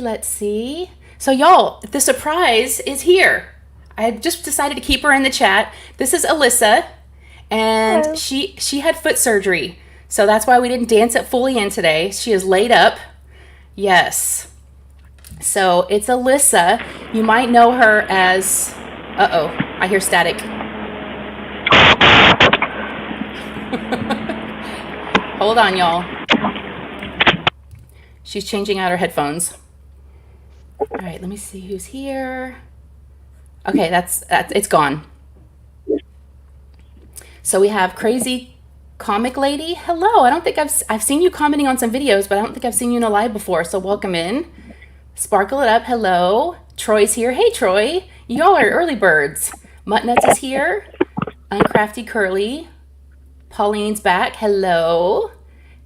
Let's see. So y'all, the surprise is here. I just decided to keep her in the chat. This is Alyssa, and Hello. she had foot surgery. So that's why we didn't dance it fully in today. She is laid up. Yes. So it's Alyssa. You might know her as uh-oh, I hear static. Hold on, y'all. She's changing out her headphones. All right, let me see who's here. Okay, that's it's gone. So we have Crazy Comic Lady. Hello. I don't think I've seen you commenting on some videos, but I don't think I've seen you in a live before. So welcome in. Sparkle it up. Hello. Troy's here. Hey Troy. Y'all are early birds. Muttnuts is here. Uncrafty Curly. Pauline's back. Hello.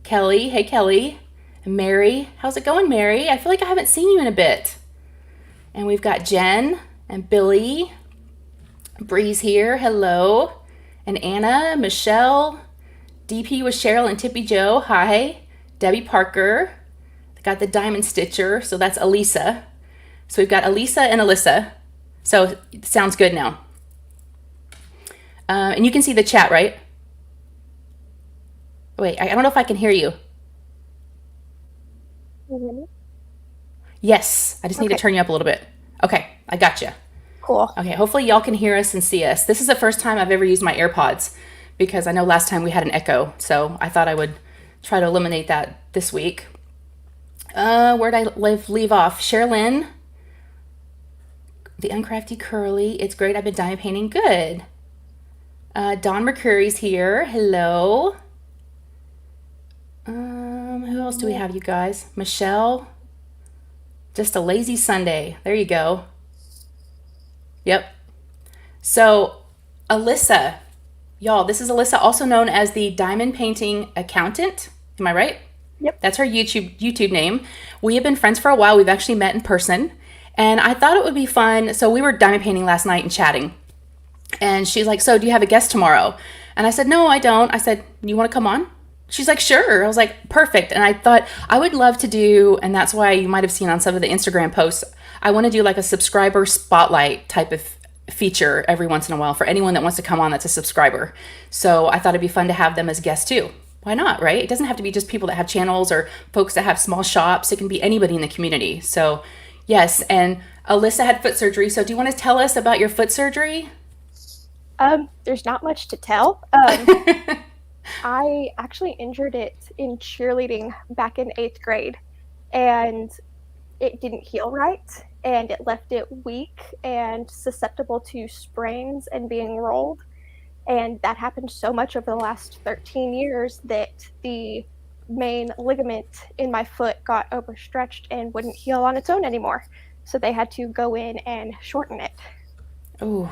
Kelly. Hey Kelly. Mary. How's it going, Mary? I feel like I haven't seen you in a bit. And we've got Jen and Billy. Bree's here. Hello. And Anna, Michelle, DP with Cheryl and Tippy Joe. Hi. Debbie Parker. Got the Diamond Stitcher. So that's Elisa. So we've got Elisa and Alyssa. So it sounds good now. And you can see the chat, right? Wait, I don't know if I can hear you. Can you hear me? Yes. I just need to Okay, turn you up a little bit. Okay, I got you. cool. Okay, hopefully y'all can hear us and see us. This is the first time I've ever used my AirPods because I know last time we had an echo. So I thought I would try to eliminate that this week. Where'd I leave off? Sherilyn, the Uncrafty Curly. It's great. I've been diamond painting. Good. Don McCurry's here. Hello. Who else do we have, you guys? Michelle. Just a lazy Sunday. There you go. Yep. So, Alyssa, y'all, this is Alyssa, also known as the Diamond Painting Accountant. Am I right? Yep. That's her YouTube name. We have been friends for a while. We've actually met in person. And I thought it would be fun. So we were diamond painting last night and chatting. And she's like, so do you have a guest tomorrow? And I said, no, I don't. I said, you want to come on? She's like, sure. I was like, perfect. And I thought I would love to do, and that's why you might have seen on some of the Instagram posts, I want to do like a subscriber spotlight type of feature every once in a while for anyone that wants to come on that's a subscriber. So I thought it'd be fun to have them as guests too. Why not, right? It doesn't have to be just people that have channels or folks that have small shops. It can be anybody in the community. So yes, and Alyssa had foot surgery. So do you want to tell us about your foot surgery? There's not much to tell. I actually injured it in cheerleading back in 8th grade, and it didn't heal right, and it left it weak and susceptible to sprains and being rolled. And that happened so much over the last 13 years that the main ligament in my foot got overstretched and wouldn't heal on its own anymore. So they had to go in and shorten it. Oh,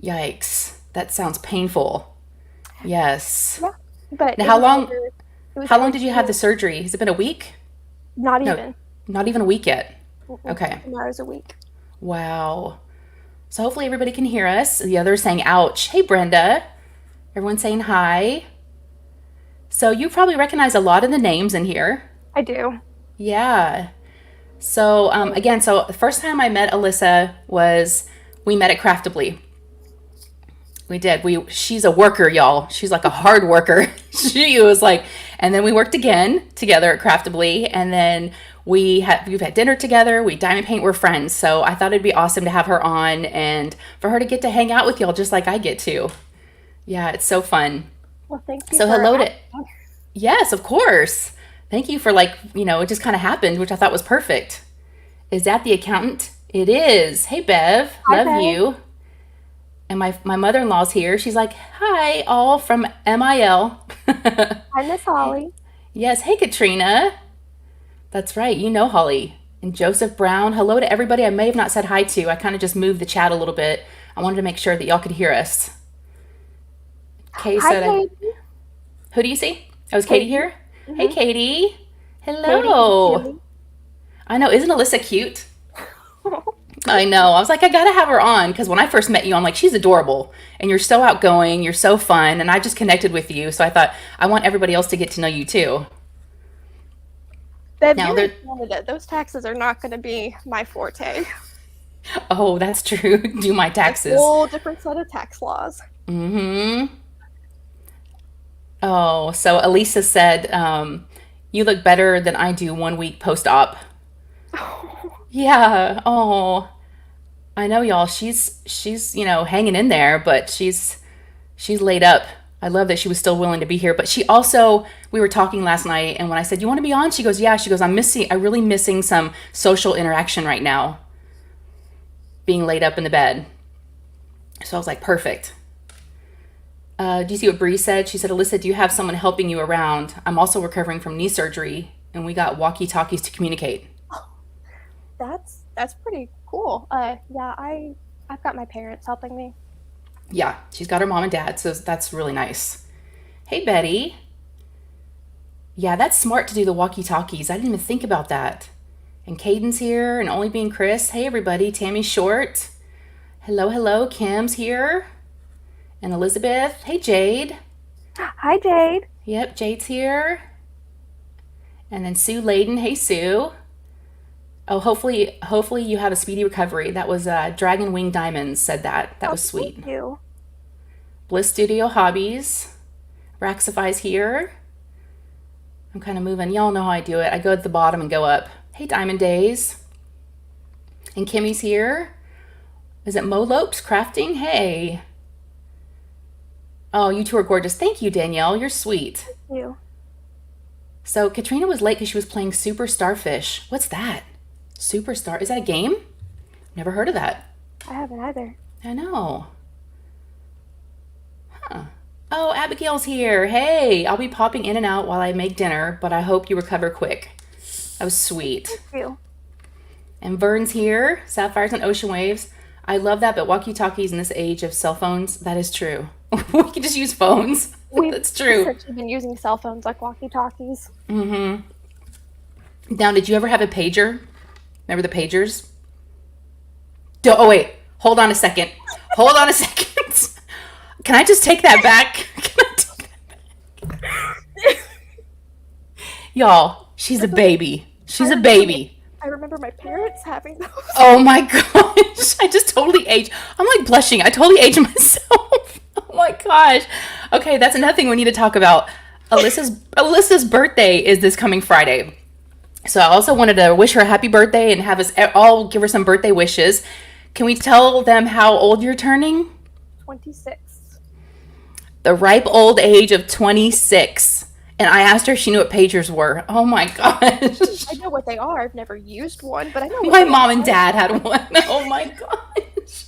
yikes. That sounds painful. Yes. Yeah, but Now, it was over. It was how long over did you have the surgery? Has it been a week? not No, even. not even a week yet. Mm-mm, Okay. 10 hours a week. Wow. So hopefully everybody can hear us. The others saying ouch. Hey Brenda. Everyone's saying hi. So you probably recognize a lot of the names in here. I do. Yeah. So again, so the first time I met Alyssa was we met at Craftably. We did. She's a worker, y'all. She's like a hard worker. She was like, and then we worked again together at Craftably, and then we've had dinner together. We diamond paint. We're friends. So I thought it'd be awesome to have her on and for her to get to hang out with y'all just like I get to. Yeah, it's so fun. Well, thank you So for hello to asking. yes, of course. Thank you for it just kind of happened, which I thought was perfect. Is that the accountant? It is. Hey Bev, Hi, love Bev. you. And my mother-in-law's here. She's like, hi, all from MIL. Hi, Miss Holly. Yes, hey, Katrina. That's right. You know Holly. And Joseph Brown. Hello to everybody I may have not said hi to. I kind of just moved the chat a little bit. I wanted to make sure that y'all could hear us. Kay Hi, said, Katie. who do you see? Oh, is Katie Katie. here? Hey, Mm-hmm. Katie. Katie and Hello. Julie. I know. Isn't Alyssa cute? I know. I was like, I gotta have her on because when I first met you, I'm like, she's adorable and you're so outgoing, you're so fun, and I just connected with you. So I thought I want everybody else to get to know you too. Then Now you're in they're, Canada. Those taxes are not going to be my forte. oh, that's true. Do my A taxes. whole different set of tax laws. Mm-hmm. Oh, so Elisa said, you look better than I do 1 week post-op. Yeah. Oh, I know, y'all. She's hanging in there, but she's laid up. I love that she was still willing to be here. But she also, we were talking last night, and when I said, "You want to be on?" She goes, "Yeah." She goes, I'm really missing some social interaction right now, being laid up in the bed." So I was like, perfect. Do you see what Bree said? She said, "Alyssa, do you have someone helping you around? I'm also recovering from knee surgery, and we got walkie-talkies to communicate." That's pretty cool. Yeah, I've got my parents helping me. Yeah, she's got her mom and dad, so that's really nice. Hey, Betty. Yeah, that's smart to do the walkie-talkies. I didn't even think about that. And Caden's here, and only being Chris. Hey, everybody. Tammy Short. Hello, hello. Kim's here. And Elizabeth. Hey, Jade. Hi, Jade. Yep, Jade's here. And then Sue Layden. Hey, Sue. Oh, hopefully you have a speedy recovery. That was Dragon Wing Diamonds said that. That was sweet. Thank you. Bliss Studio Hobbies. Raxify's here. I'm kind of moving. Y'all know how I do it. I go at the bottom and go up. Hey, Diamond Days. And Kimmy's here. Is it Mo Lopes Crafting? Hey. Oh, you two are gorgeous. Thank you, Danielle. You're sweet. Thank you. So Katrina was late because she was playing Super Starfish. What's that? Superstar. Is that a game? Never heard of that. I haven't either. I know. Huh. Oh, Abigail's here. Hey, I'll be popping in and out while I make dinner, but I hope you recover quick. That was sweet. Thank you. And Vern's here. Sapphires and Ocean Waves. I love that, but walkie-talkies in this age of cell phones, that is true. We can just use phones. That's true. We've essentially been using cell phones like walkie-talkies. Mm-hmm. Now, did you ever have a pager? Remember the pagers? Oh, wait. Hold on a second. Hold on a second. Can I just take that back? Can I take that back? Y'all, she's a baby. She's a baby. I remember my parents having those. Oh my gosh. I just totally aged. I'm like blushing. I totally aged myself. Oh my gosh. Okay, that's another thing we need to talk about. Alyssa's birthday is this coming Friday. So I also wanted to wish her a happy birthday and have us all give her some birthday wishes. Can we tell them how old you're turning? 26. The ripe old age of 26. And I asked her if she knew what pagers were. Oh my gosh. I know what they are. I've never used one, but I know what My they mom are. and dad had one. Oh my gosh.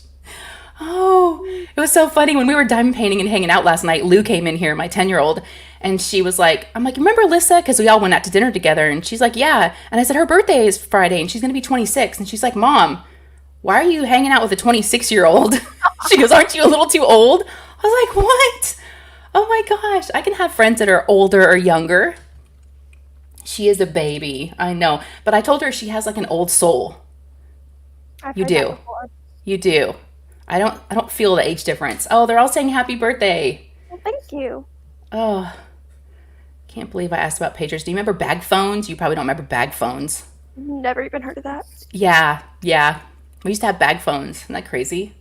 Oh, it was so funny. When we were diamond painting and hanging out last night, Lou came in here, my 10-year-old, and she was like, I'm like, remember Alyssa? Because we all went out to dinner together. And she's like, yeah. And I said, her birthday is Friday and she's going to be 26. And she's like, Mom, why are you hanging out with a 26-year-old? She goes, aren't you a little too old? I was like, what? Oh my gosh. I can have friends that are older or younger. She is a baby. I know. But I told her she has like an old soul. I've You heard that do. before. You do. I don't feel the age difference. Oh, they're all saying happy birthday. Well, thank you. Oh, can't believe I asked about pagers. Do you remember bag phones? You probably don't remember bag phones. Never even heard of that. Yeah. We used to have bag phones. Isn't that crazy?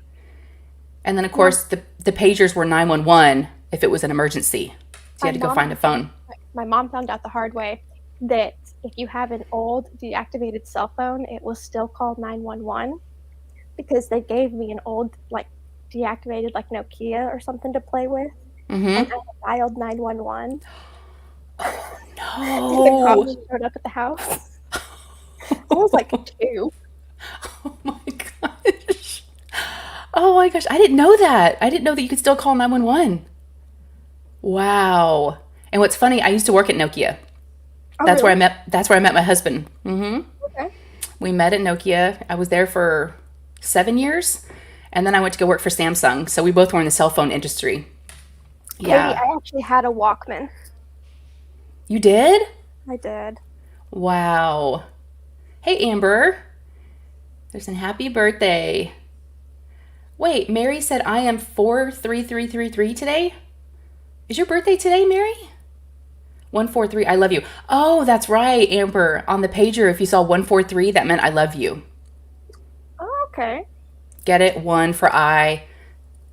And then, of course, the pagers were 911 if it was an emergency. So you had to go find a phone. My mom found out the hard way that if you have an old deactivated cell phone, it will still call 911 because they gave me an old, like, deactivated, like, Nokia or something to play with. Mm-hmm. And I dialed 911. Oh, The no. cops showed up at the house. I was like 2. Oh, my gosh. Oh, my gosh. I didn't know that. I didn't know that you could still call 911. Wow. And what's funny, I used to work at Nokia. Oh, That's where I really? met my husband. Mm-hmm. Okay. We met at Nokia. I was there for 7 years, and then I went to go work for Samsung. So we both were in the cell phone industry. Yeah. Katie, I actually had a Walkman. You did? I did. Wow. Hey, Amber. There's an happy birthday. Wait, Mary said I am 43333 today? Is your birthday today, Mary? 143. I love you. Oh, that's right, Amber. On the pager, if you saw 143, that meant I love you. Oh, okay. Get it? One for I.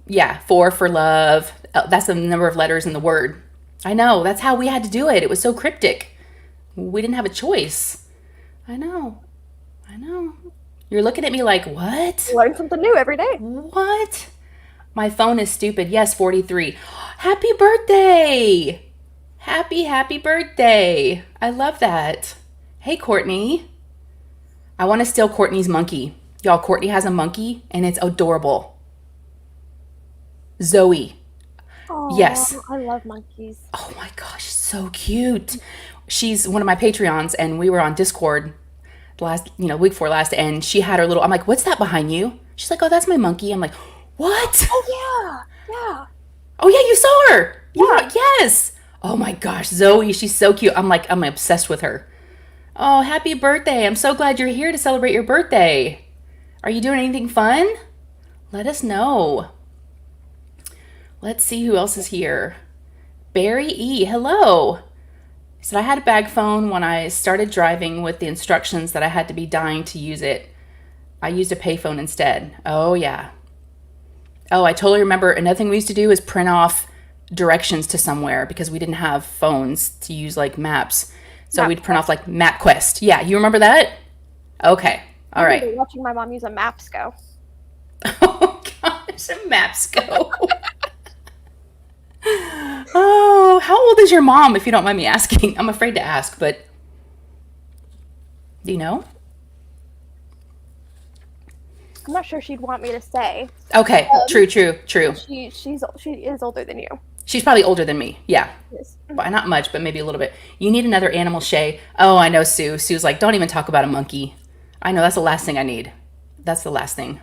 Yeah, four for love. That's the number of letters in the word. I know. That's how we had to do it. It was so cryptic. We didn't have a choice. I know. I know. You're looking at me like, what? Learn something new every day. What? My phone is stupid. Yes, 43. Happy birthday! Happy birthday. I love that. Hey, Courtney. I want to steal Courtney's monkey. Y'all, Courtney has a monkey and it's adorable. Zoe. Oh, Yes. I love monkeys. Oh my gosh, so cute. She's one of my Patreons and we were on Discord week before last, and she had her little, I'm like, what's that behind you? She's like, oh, that's my monkey. I'm like, what? Oh, yeah. Oh yeah, you saw her. Yeah. Yes. Oh my gosh, Zoe, she's so cute. I'm obsessed with her. Oh, happy birthday. I'm so glad you're here to celebrate your birthday. Are you doing anything fun? Let us know. Let's see who else is here. Barry E, hello. He said, I had a bag phone when I started driving with the instructions that I had to be dying to use it. I used a payphone instead. Oh, yeah. Oh, I totally remember. Another thing we used to do is print off directions to somewhere because we didn't have phones to use like maps. So we'd print off like MapQuest. Yeah, you remember that? Okay. All right. I remember watching my mom use a Mapsco. Oh, gosh, a Mapsco. Oh, how old is your mom, if you don't mind me asking? I'm afraid to ask, but do you know? I'm not sure she'd want me to say. Okay, true. She is older than you. She's probably older than me. Yeah. Yes. But not much, but maybe a little bit. You need another animal, Shay. Oh, I know, Sue. Sue's like, don't even talk about a monkey. I know, that's the last thing I need. That's the last thing.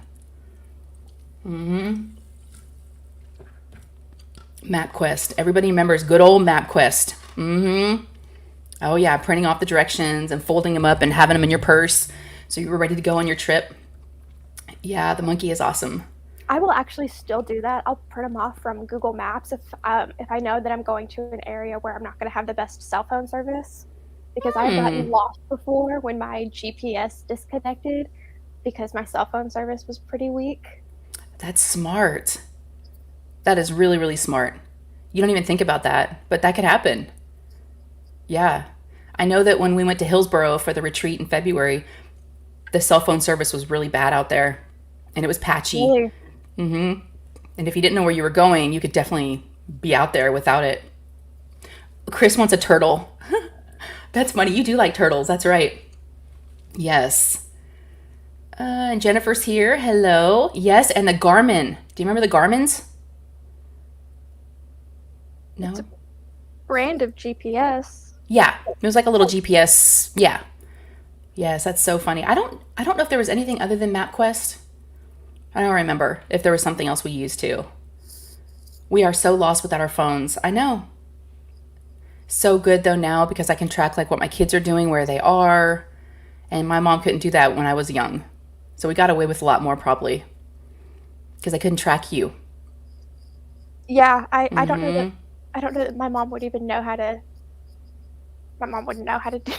MapQuest. Everybody remembers good old MapQuest. Oh, yeah, printing off the directions and folding them up and having them in your purse so you were ready to go on your trip. Yeah, the monkey is awesome. I will actually still do that. I'll print them off from Google Maps if I know that I'm going to an area where I'm not going to have the best cell phone service, because I've gotten lost before when my GPS disconnected because my cell phone service was pretty weak. That's smart. That is really, really smart. You don't even think about that, but that could happen. Yeah. I know that when we went to Hillsboro for the retreat in February, the cell phone service was really bad out there and it was patchy. Really? And if you didn't know where you were going, you could definitely be out there without it. Chris wants a turtle. That's funny. You do like turtles. That's right. Yes. And Jennifer's here. Hello. Yes, and the Garmin. Do you remember the Garmins? No? It's a brand of GPS. Yeah. It was like a little GPS. Yeah. Yes, that's so funny. I don't know if there was anything other than MapQuest. I don't remember if there was something else we used too. We are so lost without our phones. I know. So good though now because I can track like what my kids are doing, where they are. And my mom couldn't do that when I was young. So we got away with a lot more probably because I couldn't track you. Yeah, I don't know that my mom would even know how to. My mom wouldn't know how to do.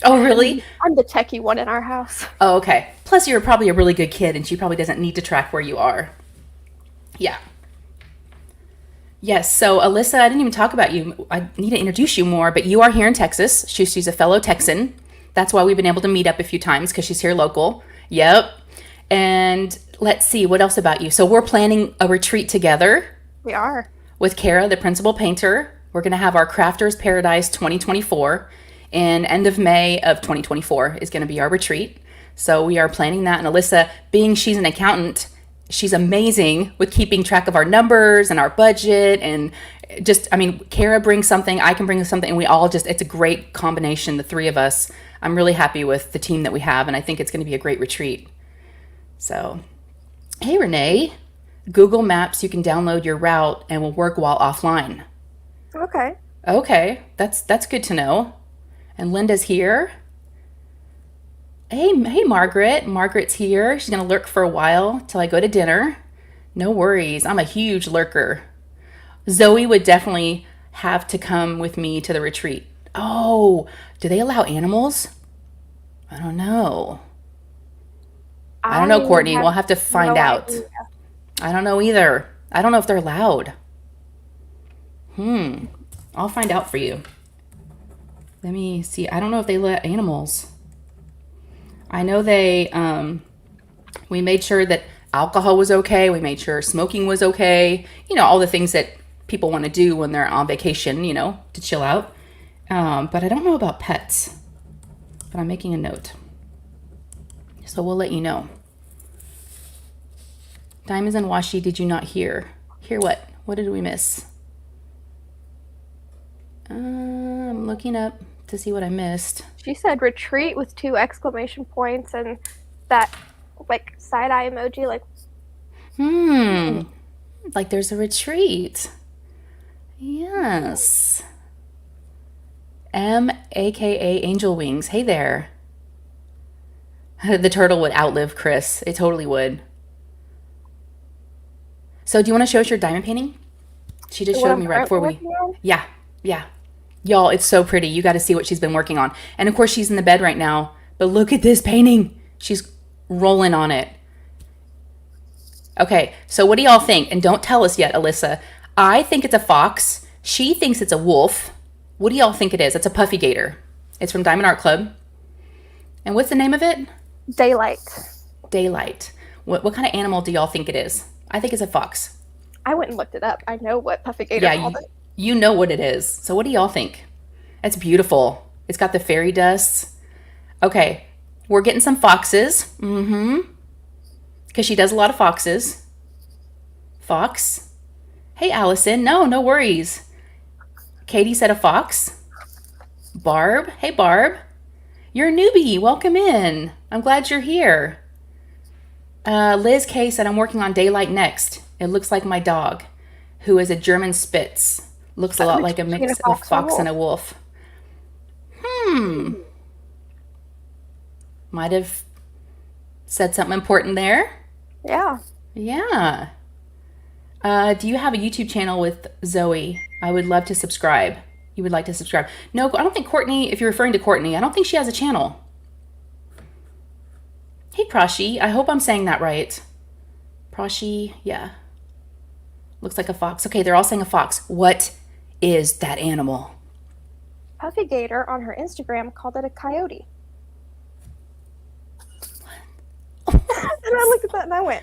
Oh, really? I'm the techie one in our house. Oh, okay. Plus, you're probably a really good kid, and she probably doesn't need to track where you are. Yeah. Yes, so Alyssa, I didn't even talk about you. I need to introduce you more, but you are here in Texas. She's a fellow Texan. That's why we've been able to meet up a few times, because she's here local. Yep. And let's see, what else about you? So we're planning a retreat together. We are. With Kara, the principal painter. We're going to have our Crafters Paradise 2024. And end of May of 2024 is going to be our retreat. So we are planning that. And Alyssa, being she's an accountant, she's amazing with keeping track of our numbers and our budget. And just, I mean, Kara brings something, I can bring something, and we all just, it's a great combination, the three of us. I'm really happy with the team that we have, and I think it's going to be a great retreat. So, hey, Renee, Google Maps, you can download your route and will work while offline. Okay. Okay, that's good to know. And Linda's here. Hey, Margaret. Margaret's here. She's going to lurk for a while till I go to dinner. No worries. I'm a huge lurker. Zoe would definitely have to come with me to the retreat. Oh, do they allow animals? I don't know. I don't know, Courtney. We'll have to find no out. idea. I don't know either. I don't know if they're allowed. I'll find out for you. Let me see. I don't know if they let animals. I know they, we made sure that alcohol was okay. We made sure smoking was okay. You know, all the things that people want to do when they're on vacation, you know, to chill out. But I don't know about pets. But I'm making a note. So we'll let you know. Diamonds and washi, did you not hear? Hear what? What did we miss? I'm looking up to see what I missed. She said retreat with 2 exclamation points and that like side eye emoji, like Like there's a retreat. Yes. M, aka Angel Wings. Hey there. The turtle would outlive Chris. It totally would. So do you want to show us your diamond painting? She just showed me right before we... Yeah. Y'all, it's so pretty. You got to see what she's been working on. And of course, she's in the bed right now. But look at this painting. She's rolling on it. Okay, so what do y'all think? And don't tell us yet, Alyssa. I think it's a fox. She thinks it's a wolf. What do y'all think it is? It's a puffy gator. It's from Diamond Art Club. And what's the name of it? Daylight. Daylight. What kind of animal do y'all think it is? I think it's a fox. I went and looked it up. I know what puffy gator called it. You know what it is. So what do y'all think? It's beautiful. It's got the fairy dust. Okay, we're getting some foxes. Because she does a lot of foxes. Fox. Hey, Allison. No worries. Katie said a fox. Barb. Hey, Barb. You're a newbie. Welcome in. I'm glad you're here. Liz K said, I'm working on Daylight next. It looks like my dog, who is a German Spitz. Looks a lot like a mix of fox and a wolf. Might have said something important there. Yeah. Do you have a YouTube channel with Zoe? I would love to subscribe. You would like to subscribe? No, I don't think Courtney, if you're referring to Courtney, I don't think she has a channel. Hey, Prashi. I hope I'm saying that right. Prashi, yeah. Looks like a fox. Okay, they're all saying a fox. What is that animal? Puffy Gator on her Instagram called it a coyote. And I looked at that and I went,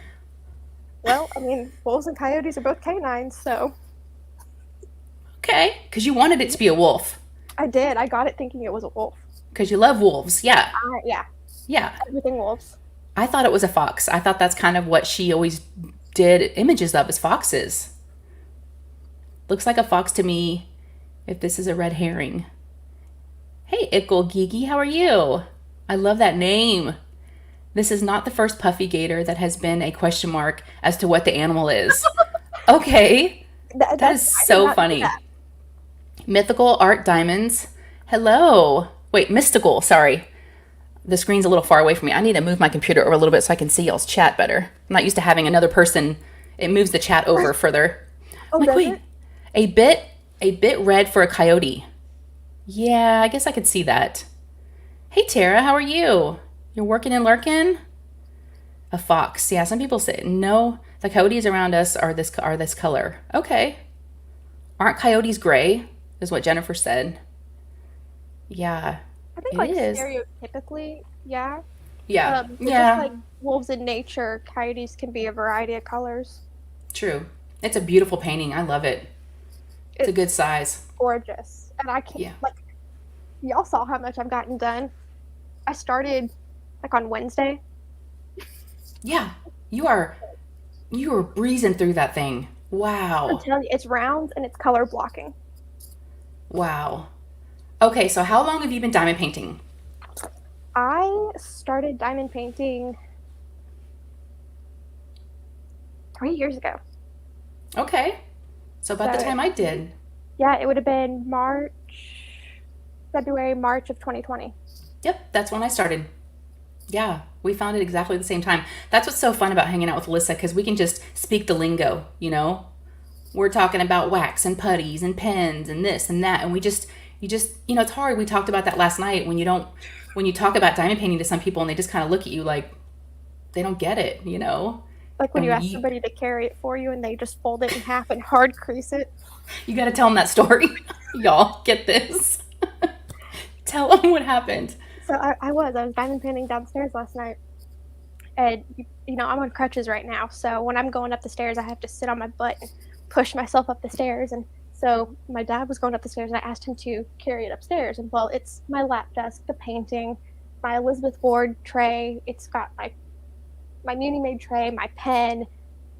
well, I mean, wolves and coyotes are both canines, so. Okay, because you wanted it to be a wolf. I did. I got it thinking it was a wolf. Because you love wolves, yeah. Yeah. Everything wolves. I thought it was a fox. I thought that's kind of what she always did images of, as foxes. Looks like a fox to me, if this is a red herring. Hey, Ickle Geeky, how are you? I love that name. This is not the first puffy gator that has been a question mark as to what the animal is. Okay. That is so funny. Mythical Art Diamonds. Hello. Wait, mystical, sorry. The screen's a little far away from me. I need to move my computer over a little bit so I can see y'all's chat better. I'm not used to having another person. It moves the chat over further. Oh, like, wait, a bit red for a coyote. Yeah, I guess I could see that. Hey, Tara, how are you? You're working and lurking? A fox. Yeah, some people say, no, the coyotes around us are this color. Okay. Aren't coyotes gray, is what Jennifer said. Yeah, I think, like, stereotypically, yeah. Yeah. Just like wolves in nature, coyotes can be a variety of colors. True. It's a beautiful painting. I love it. It's a good size. Gorgeous. And I can't, y'all saw how much I've gotten done. I started, like, on Wednesday. Yeah. You are breezing through that thing. Wow. I'm telling you, it's round and it's color blocking. Wow. Okay, so how long have you been diamond painting? I started diamond painting 3 years ago. Okay. So about the time I did. Yeah, it would have been March of 2020. Yep, that's when I started. Yeah, we found it exactly the same time. That's what's so fun about hanging out with Alyssa, because we can just speak the lingo, you know? We're talking about wax and putties and pens and this and that. And you just, it's hard. We talked about that last night when you talk about diamond painting to some people and they just kind of look at you like they don't get it, Like when you And ask somebody to carry it for you and they just fold it in half and hard crease it. you got to tell them that story. Y'all get this. Tell them what happened. So I was diamond painting downstairs last night. And, I'm on crutches right now. So when I'm going up the stairs, I have to sit on my butt and push myself up the stairs. And so my dad was going up the stairs and I asked him to carry it upstairs. And well, it's my lap desk, the painting, my Elizabeth Ward tray. It's got my Muni Made tray, my pen.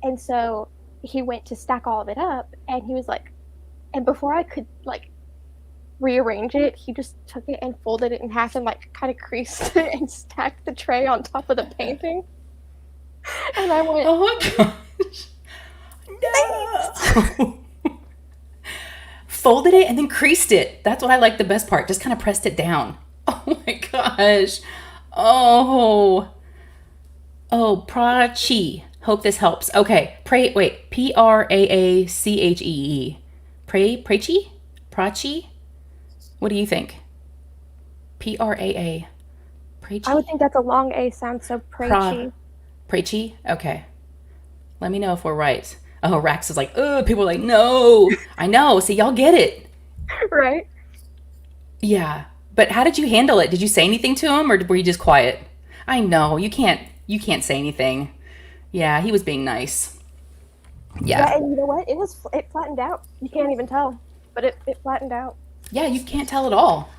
And so he went to stack all of it up and he was like, and before I could rearrange it, he just took it and folded it in half and kind of creased it and stacked the tray on top of the painting. And I went, oh my gosh. No. Folded it and then creased it. That's what I like the best part. Just kind of pressed it down. Oh my gosh. Oh, Prachi. Hope this helps. Okay. Praachee. Prachi? What do you think? Praa. Prachi? I would think that's a long A sound, so Prachi. Prachi? Okay. Let me know if we're right. Oh, Rax is like, oh, people are like, no. I know. See, y'all get it. Right? Yeah. But how did you handle it? Did you say anything to him or were you just quiet? I know. You can't say anything. Yeah, he was being nice. Yeah. And you know what? It flattened out. You can't even tell. But it flattened out. Yeah, you can't tell at all.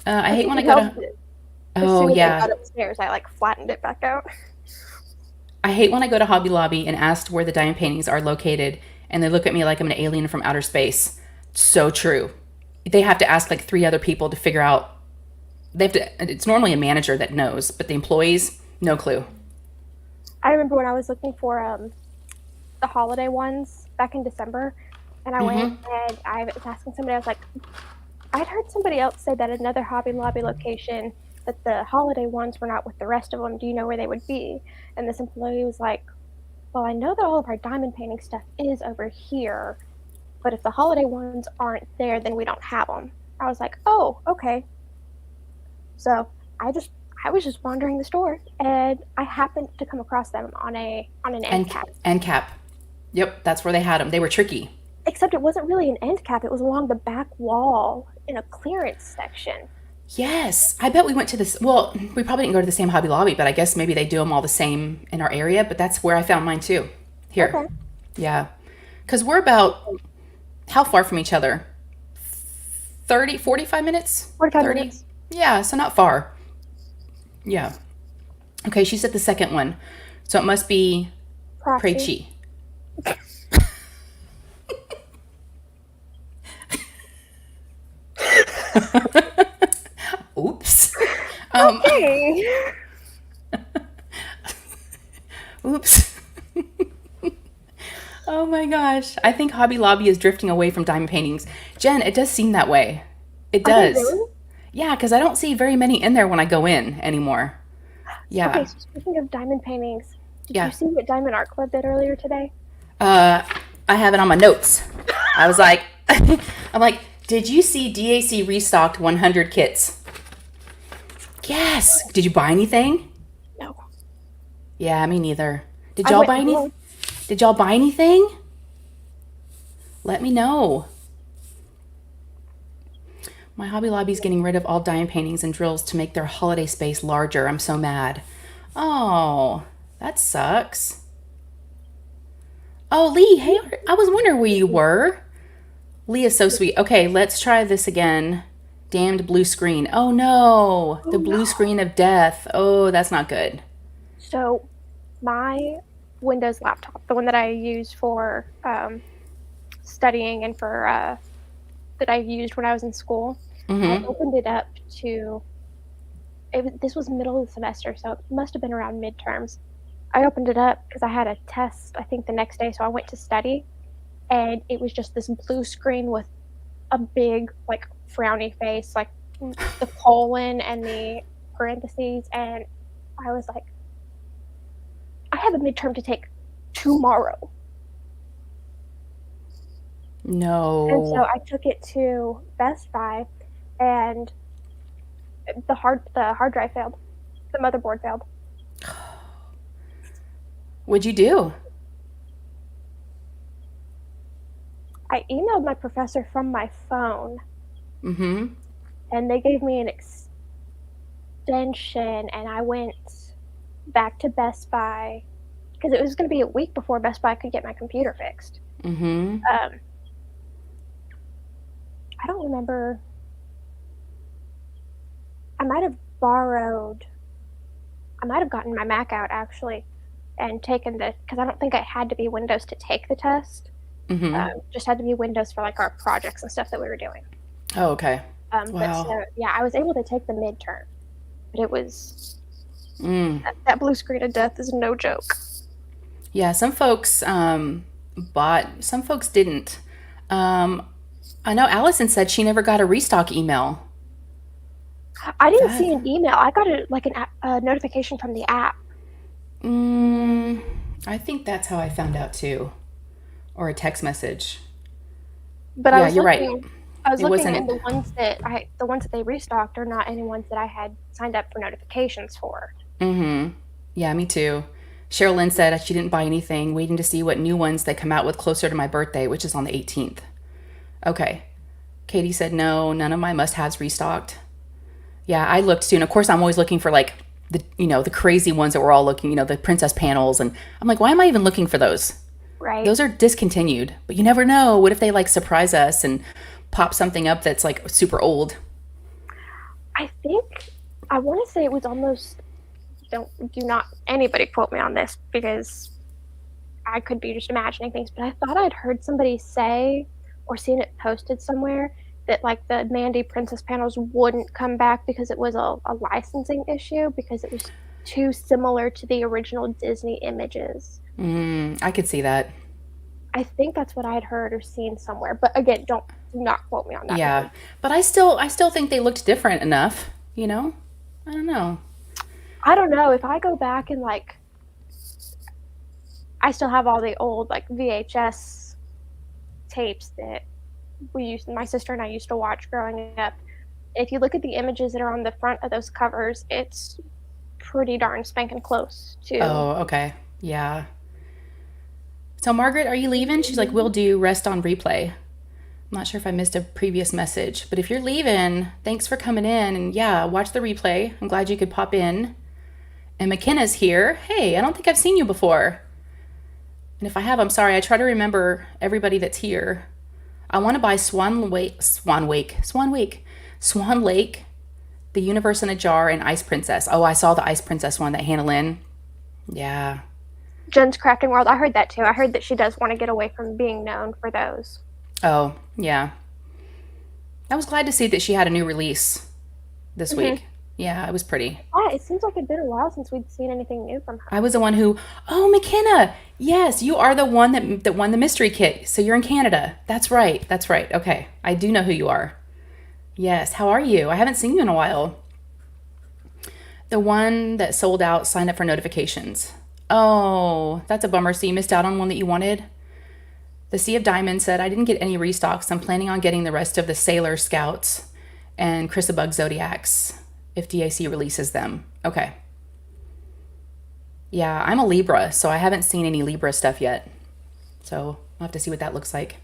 I hate when I go to... Oh, yeah. As I got upstairs, I flattened it back out. I hate when I go to Hobby Lobby and ask where the diamond paintings are located, and they look at me like I'm an alien from outer space. So true. They have to ask 3 other people to figure out. It's normally a manager that knows, but the employees, no clue. I remember when I was looking for the holiday ones back in December, and I went and I was asking somebody, I was like, I'd heard somebody else say that another Hobby Lobby location, that the holiday ones were not with the rest of them. Do you know where they would be? And this employee was like, well, I know that all of our diamond painting stuff is over here, but if the holiday ones aren't there, then we don't have them. I was like, oh, okay. So I was just wandering the store, and I happened to come across them on an end cap. End cap. Yep, that's where they had them. They were tricky. Except it wasn't really an end cap. It was along the back wall in a clearance section. Yes. I bet we went to this. Well, we probably didn't go to the same Hobby Lobby, but I guess maybe they do them all the same in our area. But that's where I found mine too. Here. Okay. Yeah. Because we're about, how far from each other? 45 minutes? 45 minutes. Yeah, so not far. Yeah. Okay, she said the second one. So it must be Prachi. Oops. Okay. Oops. Oh my gosh. I think Hobby Lobby is drifting away from diamond paintings. Jen, it does seem that way. It does. Really? Yeah, because I don't see very many in there when I go in anymore. Yeah. Okay, so speaking of diamond paintings, did Yeah. you see what Diamond Art Club did earlier today? I have it on my notes. I was like, I'm like, did you see DAC restocked 100 kits? Yes. Did you buy anything? No. Yeah, me neither. Did y'all buy anything? Did y'all buy anything? Let me know. My Hobby Lobby's getting rid of all diamond paintings and drills to make their holiday space larger. I'm so mad. Oh, that sucks. Oh, Lee, hey, I was wondering where you were. Lee is so sweet. Okay, let's try this again. Damned blue screen. Oh no, the blue screen of death. Oh, that's not good. So my Windows laptop, the one that I use for studying and for that I used when I was in school, I opened it up to, this was middle of the semester, so it must have been around midterms. I opened it up because I had a test, I think, the next day, so I went to study, and it was just this blue screen with a big, like, frowny face, like the colon and the parentheses, and I was like, I have a midterm to take tomorrow. And so No. I took it to Best Buy, and the hard drive failed. The motherboard failed. What'd you do? I emailed my professor from my phone, Mm-hmm. and they gave me an extension, and I went back to Best Buy because it was going to be a week before Best Buy could get my computer fixed. Mm-hmm. Um, I don't remember. I might have borrowed. I might have gotten my Mac out actually, and taken the because I don't think it had to be Windows to take the test. Mm-hmm. Just had to be Windows for like our projects and stuff that we were doing. Oh, okay. But Wow. so yeah, I was able to take the midterm, but it was Mm. that blue screen of death is no joke. Yeah, some folks bought, some folks didn't. Um, I know Allison said she never got a restock email. I didn't That, see an email. I got a notification from the app, mm, I think that's how I found out too, or a text message. but I Yeah, was you're right. looking. I was It looking, and wasn't. the ones that they restocked are not any ones that I had signed up for notifications for. Mm-hmm. Yeah, me too. Cheryl Lynn said she didn't buy anything, waiting to see what new ones they come out with closer to my birthday, which is on the 18th. Okay. Katie said no, none of my must-haves restocked. Yeah, I looked too. And of course, I'm always looking for like the crazy ones that we're all looking, the princess panels. And I'm like, why am I even looking for those? Right. Those are discontinued. But you never know. What if they like surprise us and pop something up that's like super old? I think I want to say it was almost. Don't do not anybody quote me on this because I could be just imagining things, but I thought I'd heard somebody say or seen it posted somewhere that like the Mandy Princess panels wouldn't come back because it was a licensing issue because it was too similar to the original Disney images. I could see that. I think that's what I had heard or seen somewhere. But again, do not quote me on that Yeah, because but I still think they looked different enough. I don't know. I don't know if I go back and like I still have all the old like VHS tapes that my sister and I used to watch growing up. If you look at the images that are on the front of those covers, it's pretty darn spanking close to. Oh, okay. Yeah. So Margaret, are you leaving? She's like, "Will do. Rest on replay." I'm not sure if I missed a previous message, but if you're leaving, thanks for coming in. And yeah, watch the replay. I'm glad you could pop in. And McKenna's here. Hey, I don't think I've seen you before. And if I have, I'm sorry. I try to remember everybody that's here. I want to buy Swan Lake, The Universe in a Jar, and Ice Princess. Oh, I saw the Ice Princess one that Hannah Lynn. Yeah. Jen's Crafting World. I heard that too. I heard that she does want to get away from being known for those. Oh, yeah. I was glad to see that she had a new release this Mm-hmm. week. Yeah, it was pretty. Yeah, it seems like it'd been a while since we'd seen anything new from I her. was the one who, oh, McKenna, yes, you are the one that won the mystery kit. So you're in Canada. That's right. That's right. Okay. I do know who you are. Yes. How are you? I haven't seen you in a while. The one that sold out signed up for notifications. Oh, that's a bummer. So you missed out on one that you wanted? The Sea of Diamonds said, I didn't get any restocks. I'm planning on getting the rest of the Sailor Scouts and Chrysabug Zodiacs if DAC releases them. Okay. Yeah, I'm a Libra, so I haven't seen any Libra stuff yet. So I'll have to see what that looks like.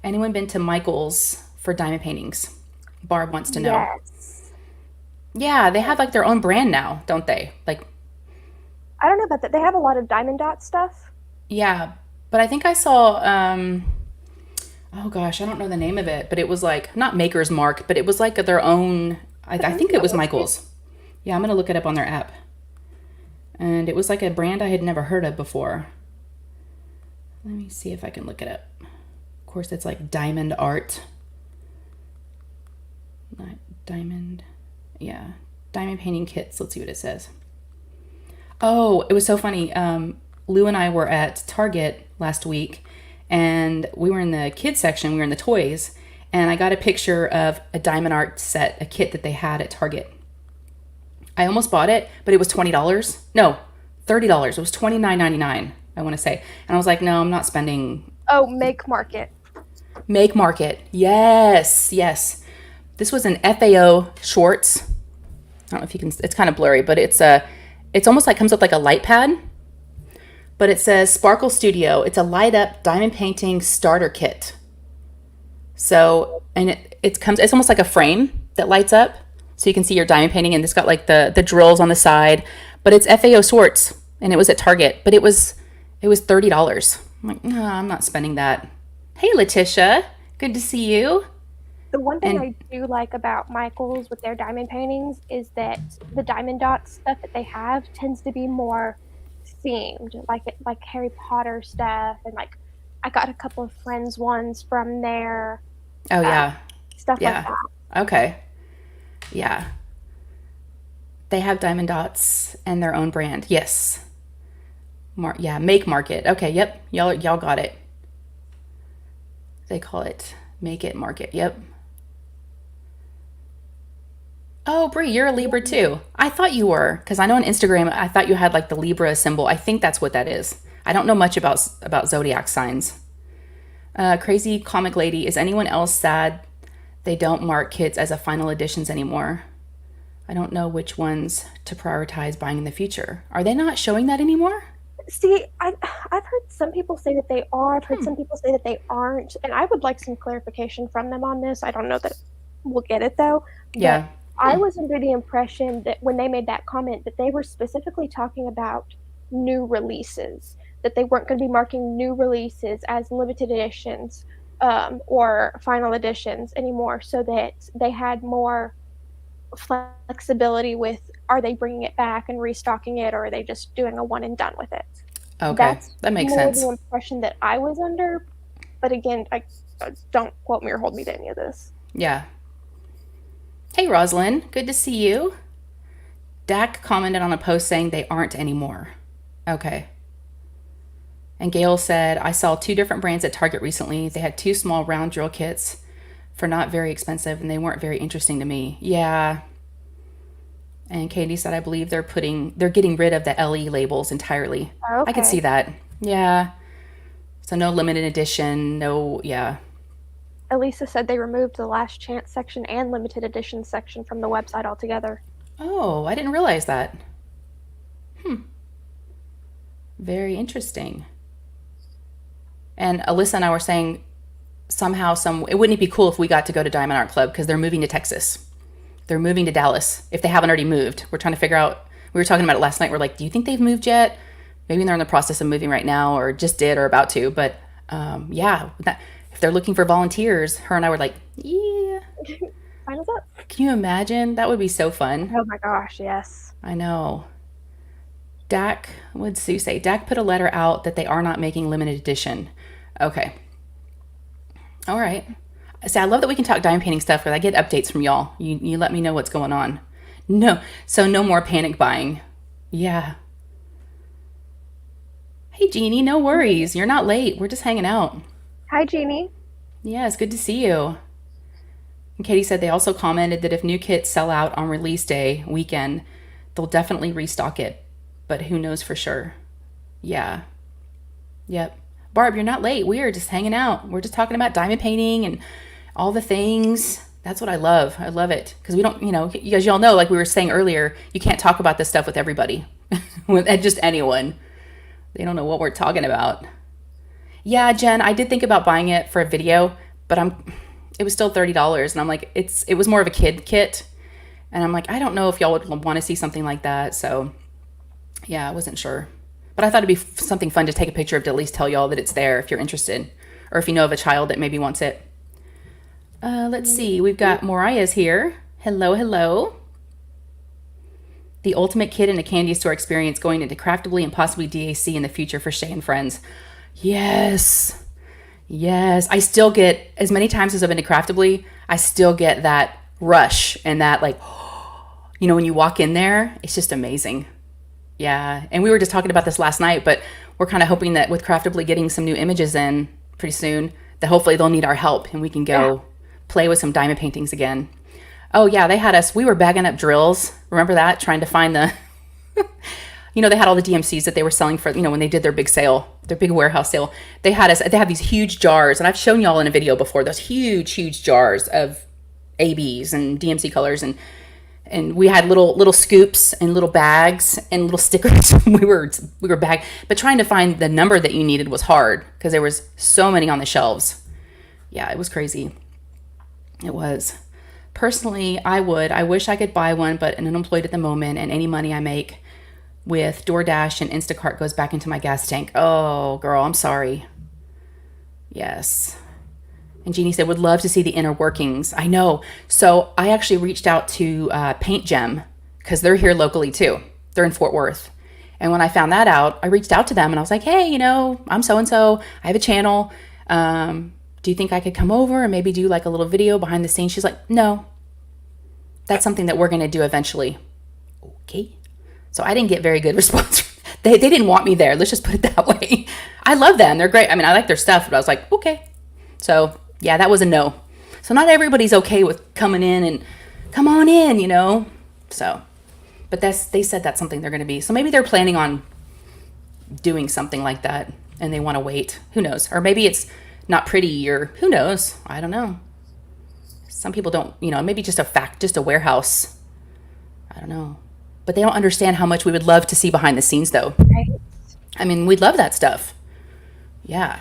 Anyone been to Michael's for diamond paintings? Barb wants to know. Yes. Yeah, they have like their own brand now, don't they? Like, I don't know about that. They have a lot of Diamond Dot stuff. yeah, but I think I saw, oh gosh, I don't know the name of it, but it was like, not Maker's Mark, but it was like their own, I think it was Michael's. Yeah, I'm going to look it up on their app. And it was like a brand I had never heard of before. Let me see if I can look it up. Of course, it's like Diamond Art. Not Diamond. Yeah. Diamond painting kits. Let's see what it says. Oh, it was so funny. Lou and I were at Target last week, and we were in the kids section. We were in the toys, and I got a picture of a Diamond Art set, a kit that they had at Target. I almost bought it, but it was $20. No, $30. It was $29.99, I want to say. And I was like, no, I'm not spending. Oh, Make Market. Make Market. Yes, yes. This was an FAO shorts. I don't know if you can. It's kind of blurry, but it's almost like comes with like a light pad. But it says Sparkle Studio. It's a light up diamond painting starter kit. So and it comes. It's almost like a frame that lights up, so you can see your diamond painting. And it's got like the drills on the side. But it's FAO shorts, and it was at Target. But it was $30. I'm like, no, I'm not spending that. Hey, Letitia. Good to see you. The one thing And I do like about Michael's with their diamond paintings is that the diamond dot stuff that they have tends to be more themed, like Harry Potter stuff, and like I got a couple of friends ones from there, oh uh, yeah, stuff like yeah. that. Okay. Yeah. They have diamond dots and their own brand. Yes. Yeah, Make Market. Okay, yep. Y'all got it. They call it Make It Market. Yep. Oh, Brie, you're a Libra too. I thought you were because I know on Instagram I thought you had like the Libra symbol. I think that's what that is. I don't know much about zodiac signs. Crazy comic lady. Is anyone else sad they don't mark kits as a final editions anymore? I don't know which ones to prioritize buying in the future. Are they not showing that anymore? See, I've heard some people say that they are. I've heard some people say that they aren't, and I would like some clarification from them on this. I don't know that we'll get it though, but Yeah. I was under the impression that when they made that comment that they were specifically talking about new releases, that they weren't going to be marking new releases as limited editions or final editions anymore, so that they had more flexibility with are they bringing it back and restocking it, or are they just doing a one and done with it. Okay, That's that makes more the sense. impression that I was under, but again, I don't quote me or hold me to any of this. Yeah. Hey, Rosalind. Good to see you. Dak commented on a post saying they aren't anymore. Okay. And Gail said, I saw two different brands at Target recently. They had two small round drill kits for not very expensive, and they weren't very interesting to me. Yeah. And Katie said, I believe they're getting rid of the LE labels entirely. I could see Okay. that. Yeah. So no limited edition, no, yeah. Elisa said they removed the last chance section and limited edition section from the website altogether. Oh, I didn't realize that. Very interesting. And Alyssa and I were saying somehow it wouldn't it be cool if we got to go to Diamond Art Club because they're moving to Texas. They're moving to Dallas if they haven't already moved. We're trying to figure out. We were talking about it last night. We're like, do you think they've moved yet? Maybe they're in the process of moving right now, or just did, or about to. But yeah, if they're looking for volunteers, her and I were like, yeah. Sign us up. Can you imagine? That would be so fun. Oh my gosh, yes. I know. Dak, what did Sue say? Dak put a letter out that they are not making limited edition. Okay. All right. See, I love that we can talk diamond painting stuff because I get updates from y'all. You let me know what's going on. No, so no more panic buying. Yeah. Hey, Jeannie, no worries. You're not late. We're just hanging out. Hi, Jeannie. Yeah, it's good to see you. And Katie said they also commented that if new kits sell out on release day weekend, they'll definitely restock it. But who knows for sure? Yeah. Yep. Barb, you're not late. We are just hanging out. We're just talking about diamond painting and all the things. That's what I love. I love it. Because we don't, as y'all know, like we were saying earlier, you can't talk about this stuff with everybody, with just anyone. They don't know what we're talking about. Yeah, Jen, I did think about buying it for a video, but it was still $30. And I'm like, it was more of a kid kit. And I'm like, I don't know if y'all would want to see something like that. So yeah, I wasn't sure. But I thought it'd be something fun to take a picture of to at least tell y'all that it's there if you're interested. Or if you know of a child that maybe wants it. Let's see. We've got Mariah's here. Hello, hello. The ultimate kid in a candy store experience going into Craftably and possibly DAC in the future for Shay and friends. Yes. Yes. I still get, as many times as I've been to Craftably, I still get that rush and that like, when you walk in there, it's just amazing. Yeah. And we were just talking about this last night, but we're kind of hoping that with Craftably getting some new images in pretty soon, that hopefully they'll need our help and we can go play with some diamond paintings again. Oh yeah, we were bagging up drills. Remember that? Trying to find the They had all the DMCs that they were selling for, when they did their big sale, their big warehouse sale. They have these huge jars, and I've shown y'all in a video before, those huge jars of ABs and DMC colors, and we had little scoops and little bags and little stickers. we were but trying to find the number that you needed was hard because there was so many on the shelves. Yeah, it was crazy. It was. Personally, I wish I could buy one, but I'm unemployed at the moment, and any money I make with DoorDash and Instacart goes back into my gas tank. Oh, girl, I'm sorry. Yes. And Jeannie said, would love to see the inner workings. I know. So I actually reached out to Paint Gem because they're here locally too. They're in Fort Worth. And when I found that out, I reached out to them and I was like, hey, I'm so-and-so. I have a channel. Do you think I could come over and maybe do like a little video behind the scenes? She's like, no, that's something that we're going to do eventually. Okay. So I didn't get very good response. They didn't want me there. Let's just put it that way. I love them. They're great. I mean, I like their stuff, but I was like, okay. So yeah, that was a no. So not everybody's okay with coming in and come on in, So, but they said that's something they're going to be. So maybe they're planning on doing something like that and they want to wait. Who knows? Or maybe it's not pretty or who knows? I don't know. Some people don't, maybe just a warehouse. I don't know. But they don't understand how much we would love to see behind the scenes though. Right. I mean, we'd love that stuff. Yeah.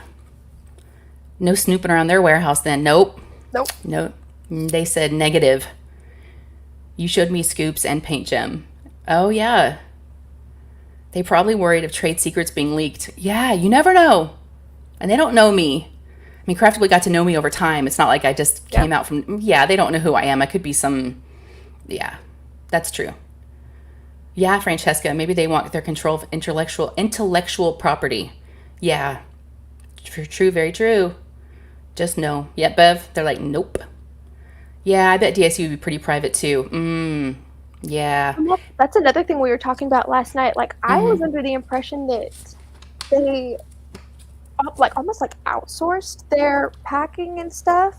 No snooping around their warehouse then. Nope. No. They said negative. You showed me scoops and Paint Gem. Oh, yeah. They probably worried of trade secrets being leaked. Yeah, you never know. And they don't know me. I mean, Craftily got to know me over time. It's not like I just came out from... Yeah, they don't know who I am. I could be some... Yeah, that's true. Yeah, Francesca, maybe they want their control of intellectual property. Yeah, true, very true. Just no. Yep, Bev. They're like, nope. Yeah, I bet DSU would be pretty private too. Yeah. That's another thing we were talking about last night. Like, I was under the impression that they almost outsourced their packing and stuff,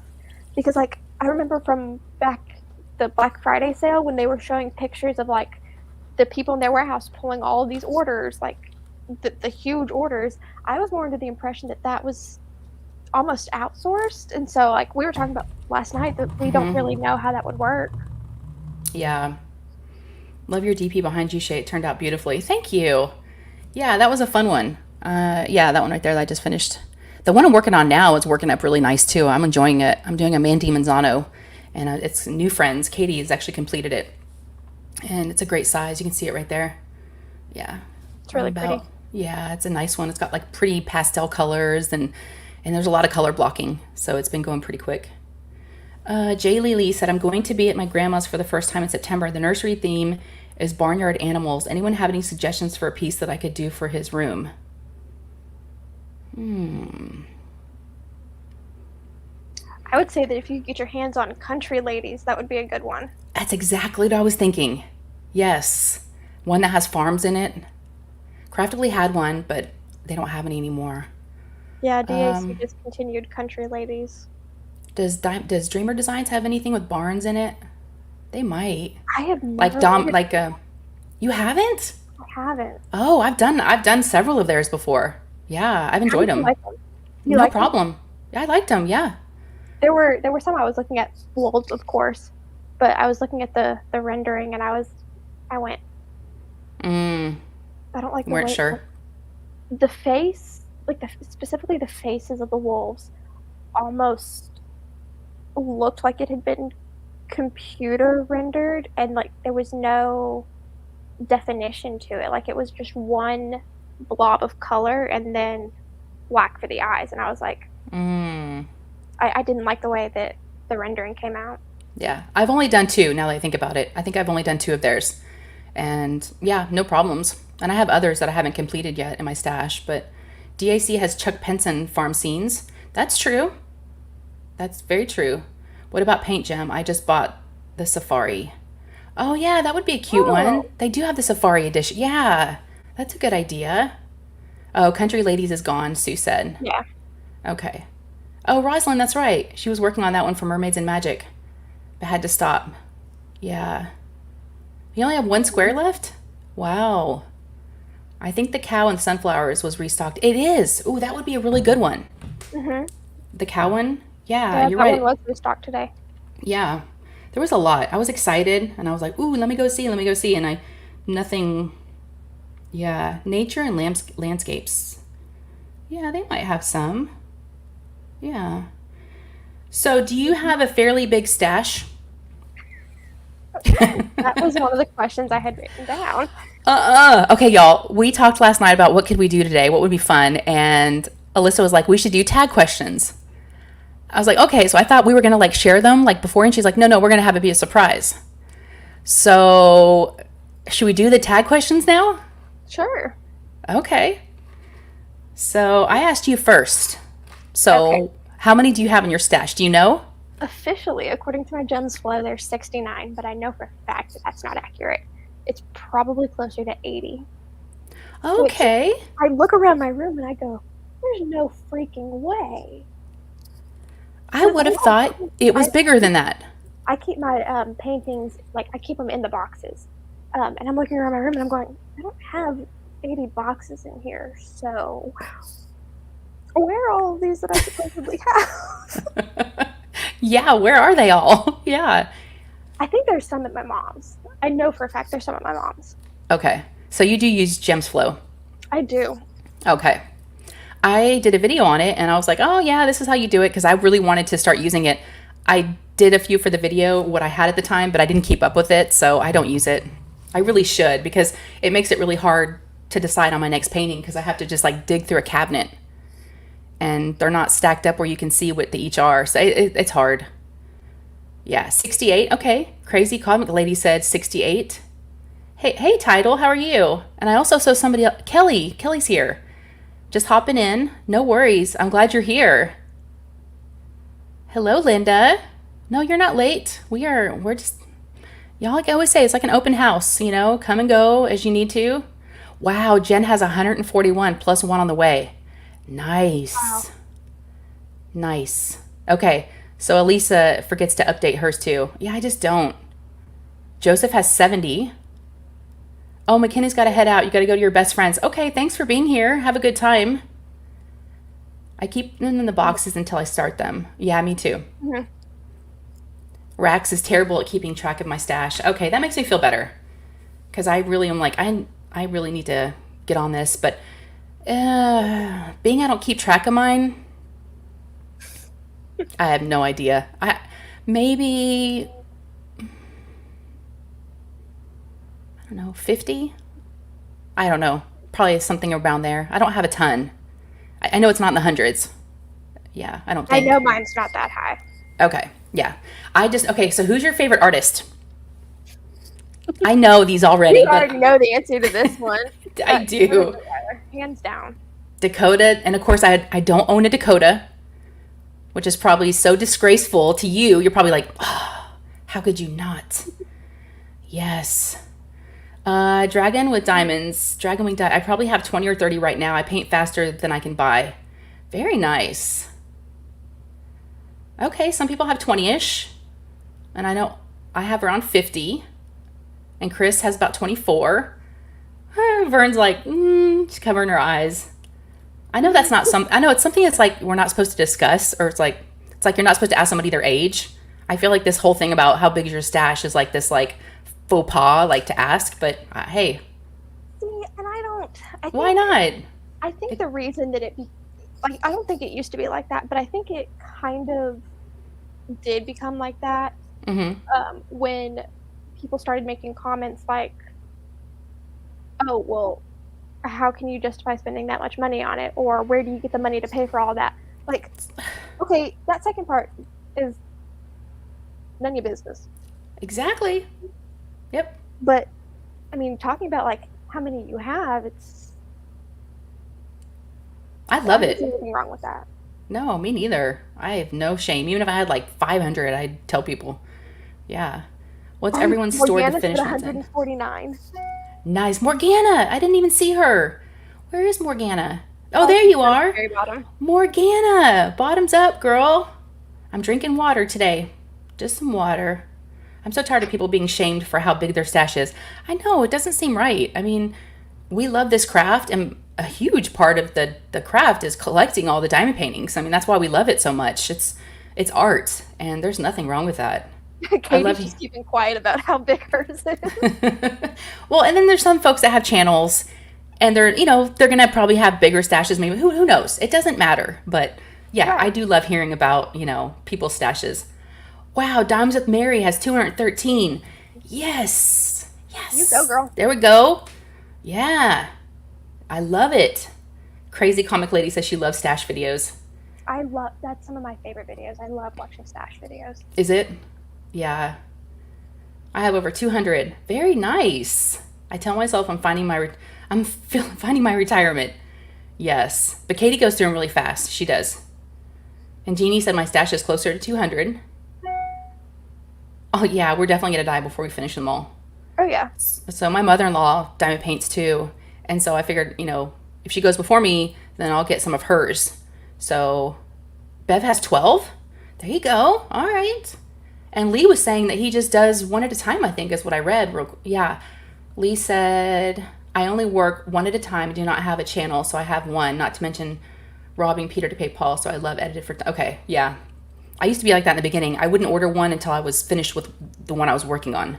because I remember from back the Black Friday sale when they were showing pictures of the people in their warehouse pulling all of these orders, the huge orders. I was more under the impression that was almost outsourced, and so we were talking about last night that we don't really know how that would work. Yeah. Love your DP behind you, Shay. It turned out beautifully. Thank you. Yeah, that was a fun one. Yeah, that one right there that I just finished. The one I'm working on now is working up really nice too. I'm enjoying it. I'm doing a Mandy Manzano, and it's new friends. Katie has actually completed it, and it's a great size. You can see it right there. Yeah, it's really pretty. Yeah, it's a nice one. It's got pretty pastel colors, and there's a lot of color blocking, so it's been going pretty quick. Jay Lily said, I'm going to be at my grandma's for the first time in September. The nursery theme is barnyard animals. Anyone have any suggestions for a piece that I could do for his room? I would say that if you get your hands on Country Ladies, that would be a good one. That's exactly what I was thinking. Yes. One that has farms in it. Craftily had one, but they don't have any anymore. Yeah, DAC discontinued Country Ladies. Does Dreamer Designs have anything with barns in it? They might. I have never. You haven't? I haven't. Oh, I've done several of theirs before. Yeah, I've enjoyed them. Like them? No problem. Yeah, I liked them. Yeah. There were some I was looking at wolves, of course, but I was looking at the rendering and I went. I don't like the weren't sure. The face, specifically the faces of the wolves, almost looked like it had been computer rendered, and there was no definition to it. It was just one blob of color and then black for the eyes, and I was like, I didn't like the way that the rendering came out. Yeah, I've only done 2 now that I think about it. I think I've only done 2 of theirs, and yeah, no problems. And I have others that I haven't completed yet in my stash, but DAC has Chuck Penson farm scenes. That's true. That's very true. What about Paint Gem? I just bought the Safari. Oh yeah, that would be a cute one. They do have the Safari edition. Yeah, that's a good idea. Oh, Country Ladies is gone, Sue said. Yeah. Okay. Oh, Rosalind, that's right. She was working on that one for Mermaids and Magic, but had to stop. Yeah. You only have 1 square left? Wow. I think the cow and sunflowers was restocked. It is. Ooh, that would be a really good one. Mhm. The cow one? Yeah, Yeah, you're that one right. was restocked today. Yeah. There was a lot. I was excited and I was like, ooh, let me go see, let me go see. And nothing, yeah. Nature and landscapes. Yeah, they might have some. Yeah. So, do you have a fairly big stash? That was one of the questions I had written down. Okay, y'all. We talked last night about what could we do today, what would be fun, and Alyssa was like, "We should do tag questions." I was like, "Okay." So I thought we were gonna like share them like before, and she's like, "No, we're gonna have it be a surprise." So, should we do the tag questions now? Sure. Okay. So I asked you first. So, Okay. how many do you have in your stash? Do you know? Officially, according to my gems flow, there's 69, but I know for a fact that that's not accurate. It's probably closer to 80. Which Okay. I look around my room and I go, "There's no freaking way." I Because would have thought it was bigger than that. I keep my paintings, like, I keep them in the boxes. And I'm looking around my room and I'm going, I don't have 80 boxes in here, so where are all of these that I supposedly have? Yeah, where are they all? Yeah. I think there's some at my mom's. I know for a fact there's some at my mom's. Okay. So you do use Gems Flow. I do. Okay. I did a video on it and I was like, oh, yeah, this is how you do it because I really wanted to start using it. I did a few for the video, what I had at the time, but I didn't keep up with it, so I don't use it. I really should because it makes it really hard to decide on my next painting because I have to just like dig through a cabinet and they're not stacked up where you can see what they each are. So it's hard. Yeah, 68. Okay. Crazy comic lady said 68. Hey, Title, how are you? And I also saw somebody else. Kelly's here. Just hopping in. No worries. I'm glad you're here. Hello, Linda. No, you're not late. We're just, y'all, like I always say, it's like an open house, come and go as you need to. Wow, Jen has 141 plus one on the way. Nice. Wow. Nice. Okay, so Elisa forgets to update hers too. Yeah, I just don't. Joseph has 70. Oh, McKinney's got to head out. You got to go to your best friends. Okay, thanks for being here. Have a good time. I keep them in the boxes until I start them. Yeah, me too. Mhm. Rax is terrible at keeping track of my stash. Okay, that makes me feel better. Because I really am like, I really need to get on this. But being I don't keep track of mine, I have no idea. Maybe, I don't know, 50? I don't know. Probably something around there. I don't have a ton. I know it's not in the hundreds. Yeah, I don't I think. know mine's not that high. Okay, yeah. Okay, so who's your favorite artist? I know these already, You but already know the answer to this one. I do. Hands down. Dakota, and of course I don't own a Dakota, which is probably so disgraceful to you. You're probably like, oh, how could you not? Yes. Dragon with diamonds. Dragon wing I probably have 20 or 30 right now. I paint faster than I can buy. Very nice. Okay, some people have 20-ish. And I know I have around 50. And Chris has about 24. Vern's like, she's covering her eyes. I know that's not I know it's something that's like we're not supposed to discuss, or it's like you're not supposed to ask somebody their age. I feel like this whole thing about how big is your stash is like this like faux pas like to ask, but hey. See, and Why not? I think the reason that I don't think it used to be like that, but I think it kind of did become like that when people started making comments like, oh, well, how can you justify spending that much money on it? Or where do you get the money to pay for all that? Like, okay, that second part is none of your business. Exactly. Yep. But, I mean, talking about, like, how many you have, I love it. There's nothing wrong with that. No, me neither. I have no shame. Even if I had like 500, I'd tell people. Yeah. What's everyone's store to finish at ones in? 149. Nice. Morgana. I didn't even see her. Where is Morgana? Oh, there you are. Very bottom. Morgana. Bottoms up, girl. I'm drinking water today. Just some water. I'm so tired of people being shamed for how big their stash is. I know, it doesn't seem right. I mean, we love this craft, and a huge part of the craft is collecting all the diamond paintings. I mean, that's why we love it so much. It's art, and there's nothing wrong with that. I Katie's love just keeping quiet about how big hers is. Well, and then there's some folks that have channels, and they're gonna probably have bigger stashes. Maybe who knows? It doesn't matter. But yeah, Right. I do love hearing about people's stashes. Wow, Dimes with Mary has 213. Yes, You go, yes. girl. There we go. Yeah, I love it. Crazy Comic Lady says she loves stash videos. That's some of my favorite videos. I love watching stash videos. Is it? Yeah. I have over 200. Very nice. I tell myself finding my retirement. Yes. But Katie goes through them really fast. She does. And Jeannie said my stash is closer to 200. Oh yeah, we're definitely going to die before we finish them all. Oh yeah. So my mother-in-law diamond paints too. And so I figured, if she goes before me, then I'll get some of hers. So Bev has 12. There you go. All right. And Lee was saying that he just does one at a time, I think is what I read. Yeah. Lee said, I only work one at a time and do not have a channel, so I have one, not to mention robbing Peter to pay Paul, so I love edited for... Okay, yeah. I used to be like that in the beginning. I wouldn't order one until I was finished with the one I was working on.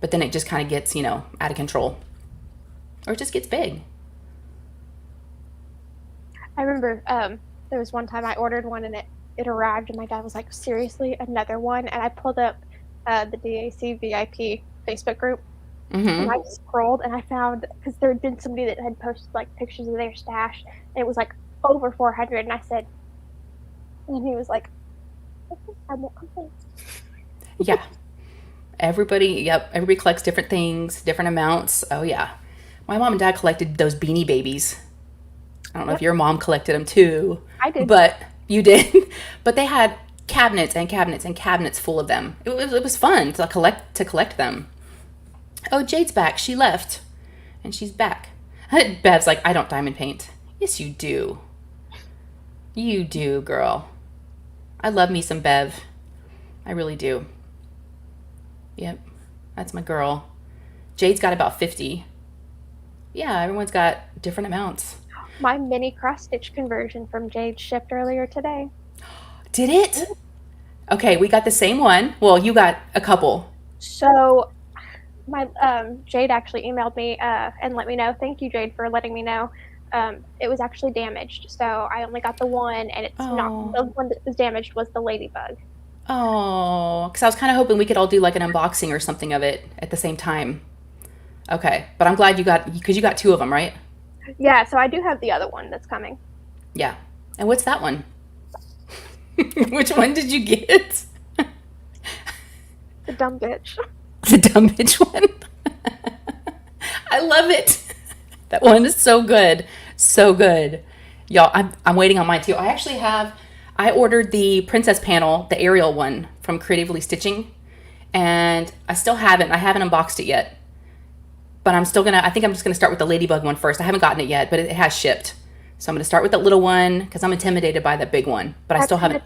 But then it just kind of gets, out of control. Or it just gets big. I remember there was one time I ordered one and it arrived and my dad was like, seriously, another one? And I pulled up the DAC VIP Facebook group and I scrolled and I found, because there had been somebody that had posted like pictures of their stash and it was like over 400 and I said, and he was like, okay, I won't complain. Yeah. Everybody collects different things, different amounts. Oh yeah. My mom and dad collected those Beanie Babies. I don't know if your mom collected them too. I did. But you did. But they had cabinets and cabinets and cabinets full of them. It was fun to collect them. Oh, Jade's back. She left. And she's back. Bev's like, I don't diamond paint. Yes, you do. You do, girl. I love me some Bev. I really do. Yep. That's my girl. Jade's got about 50. Yeah, everyone's got different amounts. My mini cross stitch conversion from Jade shipped earlier today. Did it? Okay, we got the same one. Well, you got a couple. So my Jade actually emailed me and let me know. Thank you, Jade, for letting me know. It was actually damaged, so I only got the one, and it's not the one that was damaged was the ladybug. Oh, because I was kind of hoping we could all do like an unboxing or something of it at the same time. Okay, but I'm glad you got two of them, right? Yeah, so I do have the other one that's coming. Yeah. And what's that one? Which one did you get? The dumb bitch. The dumb bitch one? I love it. That one is so good. So good. Y'all, I'm waiting on mine too. I ordered the princess panel, the Ariel one from Creatively Stitching, and I haven't unboxed it yet. But I think I'm just going to start with the ladybug one first. I haven't gotten it yet, but it has shipped. So I'm going to start with the little one because I'm intimidated by the big one, but I still haven't.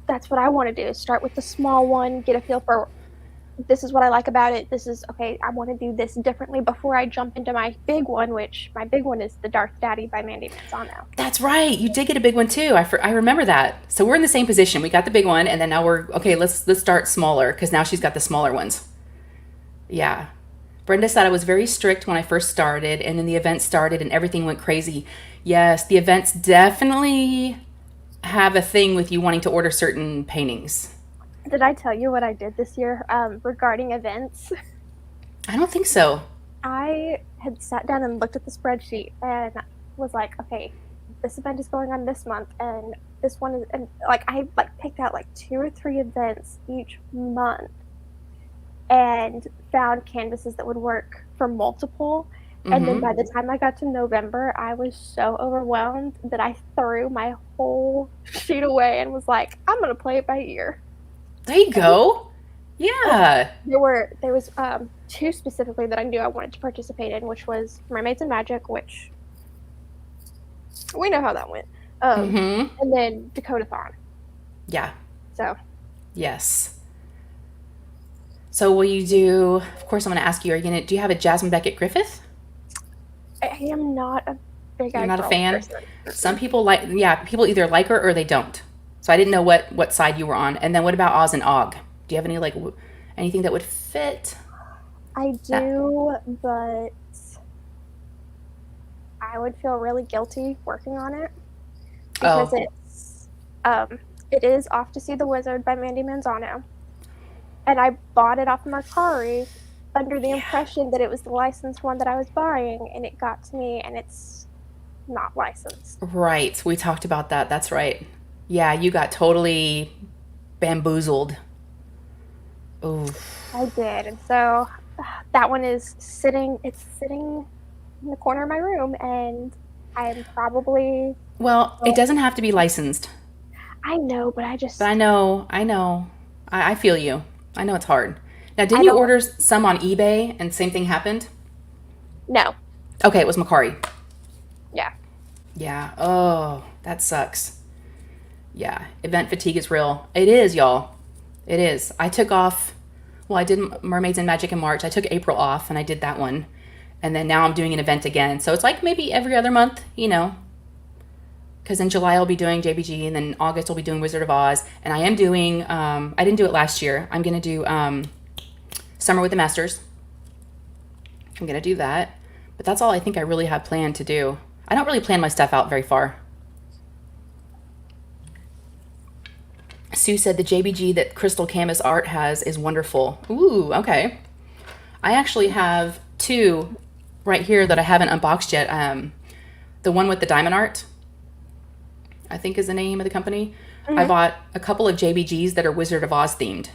That's what I want to do, is start with the small one, get a feel for this is what I like about it. This is, okay, I want to do this differently before I jump into my big one, which my big one is the Darth Daddy by Mandy Manzano. That's right. You did get a big one too. I remember that. So we're in the same position. We got the big one, and then now let's start smaller because now she's got the smaller ones. Yeah. Brenda said I was very strict when I first started, and then the event started and everything went crazy. Yes, the events definitely have a thing with you wanting to order certain paintings. Did I tell you what I did this year regarding events? I don't think so. I had sat down and looked at the spreadsheet and was like, okay, this event is going on this month, and this one is, and I picked out 2 or 3 events each month, and found canvases that would work for multiple. Mm-hmm. And then by the time I got to November, I was so overwhelmed that I threw my whole sheet away and was like, I'm gonna play it by ear. There you go. Yeah. There was 2 specifically that I knew I wanted to participate in, which was Mermaids and Magic, which we know how that went. And then Dakota-thon. Yeah. So. Yes. So will you do? Of course, I'm going to ask you. Do you have a Jasmine Beckett Griffith? am not a big You're eyed not a girl fan? person. Some people like, yeah, people either like her or they don't. So I didn't know what side you were on. And then what about Oz and Og? Do you have any like anything that would fit I that? do, but I would feel really guilty working on it because Oh, um it is Off to See the Wizard by Mandy Manzano. And I bought it off of Mercari under the yeah. impression that it was the licensed one that I was buying, and it got to me and it's not licensed. Right. We talked about that. That's right. Yeah, you got totally bamboozled. Oh. I did. And so that one is sitting in the corner of my room, and I'm probably, Well, it well, doesn't have to be licensed. I know, but But I know. I feel you. I know it's hard. Now, I didn't you don't, order some on eBay and same thing happened? no. Okay, it was Macari. Yeah. Yeah. Oh, that sucks. Yeah. Event fatigue is real. It is, y'all. It is. I took off, well, I did Mermaids and Magic in March. I took April off and I did that one. And then now I'm doing an event again. So it's like maybe every other month, you know, because in July I'll be doing JBG and then August I'll be doing Wizard of Oz. And I am doing, I didn't do it last year. I'm going to do Summer with the Masters. I'm going to do that. But that's all I think I really have planned to do. I don't really plan my stuff out very far. Sue said the JBG that Crystal Canvas Art has is wonderful. Ooh, okay. I actually have two right here that I haven't unboxed yet. The one with the diamond art, I think is the name of the company. I Mm-hmm. bought a couple of JBGs that are Wizard of Oz themed.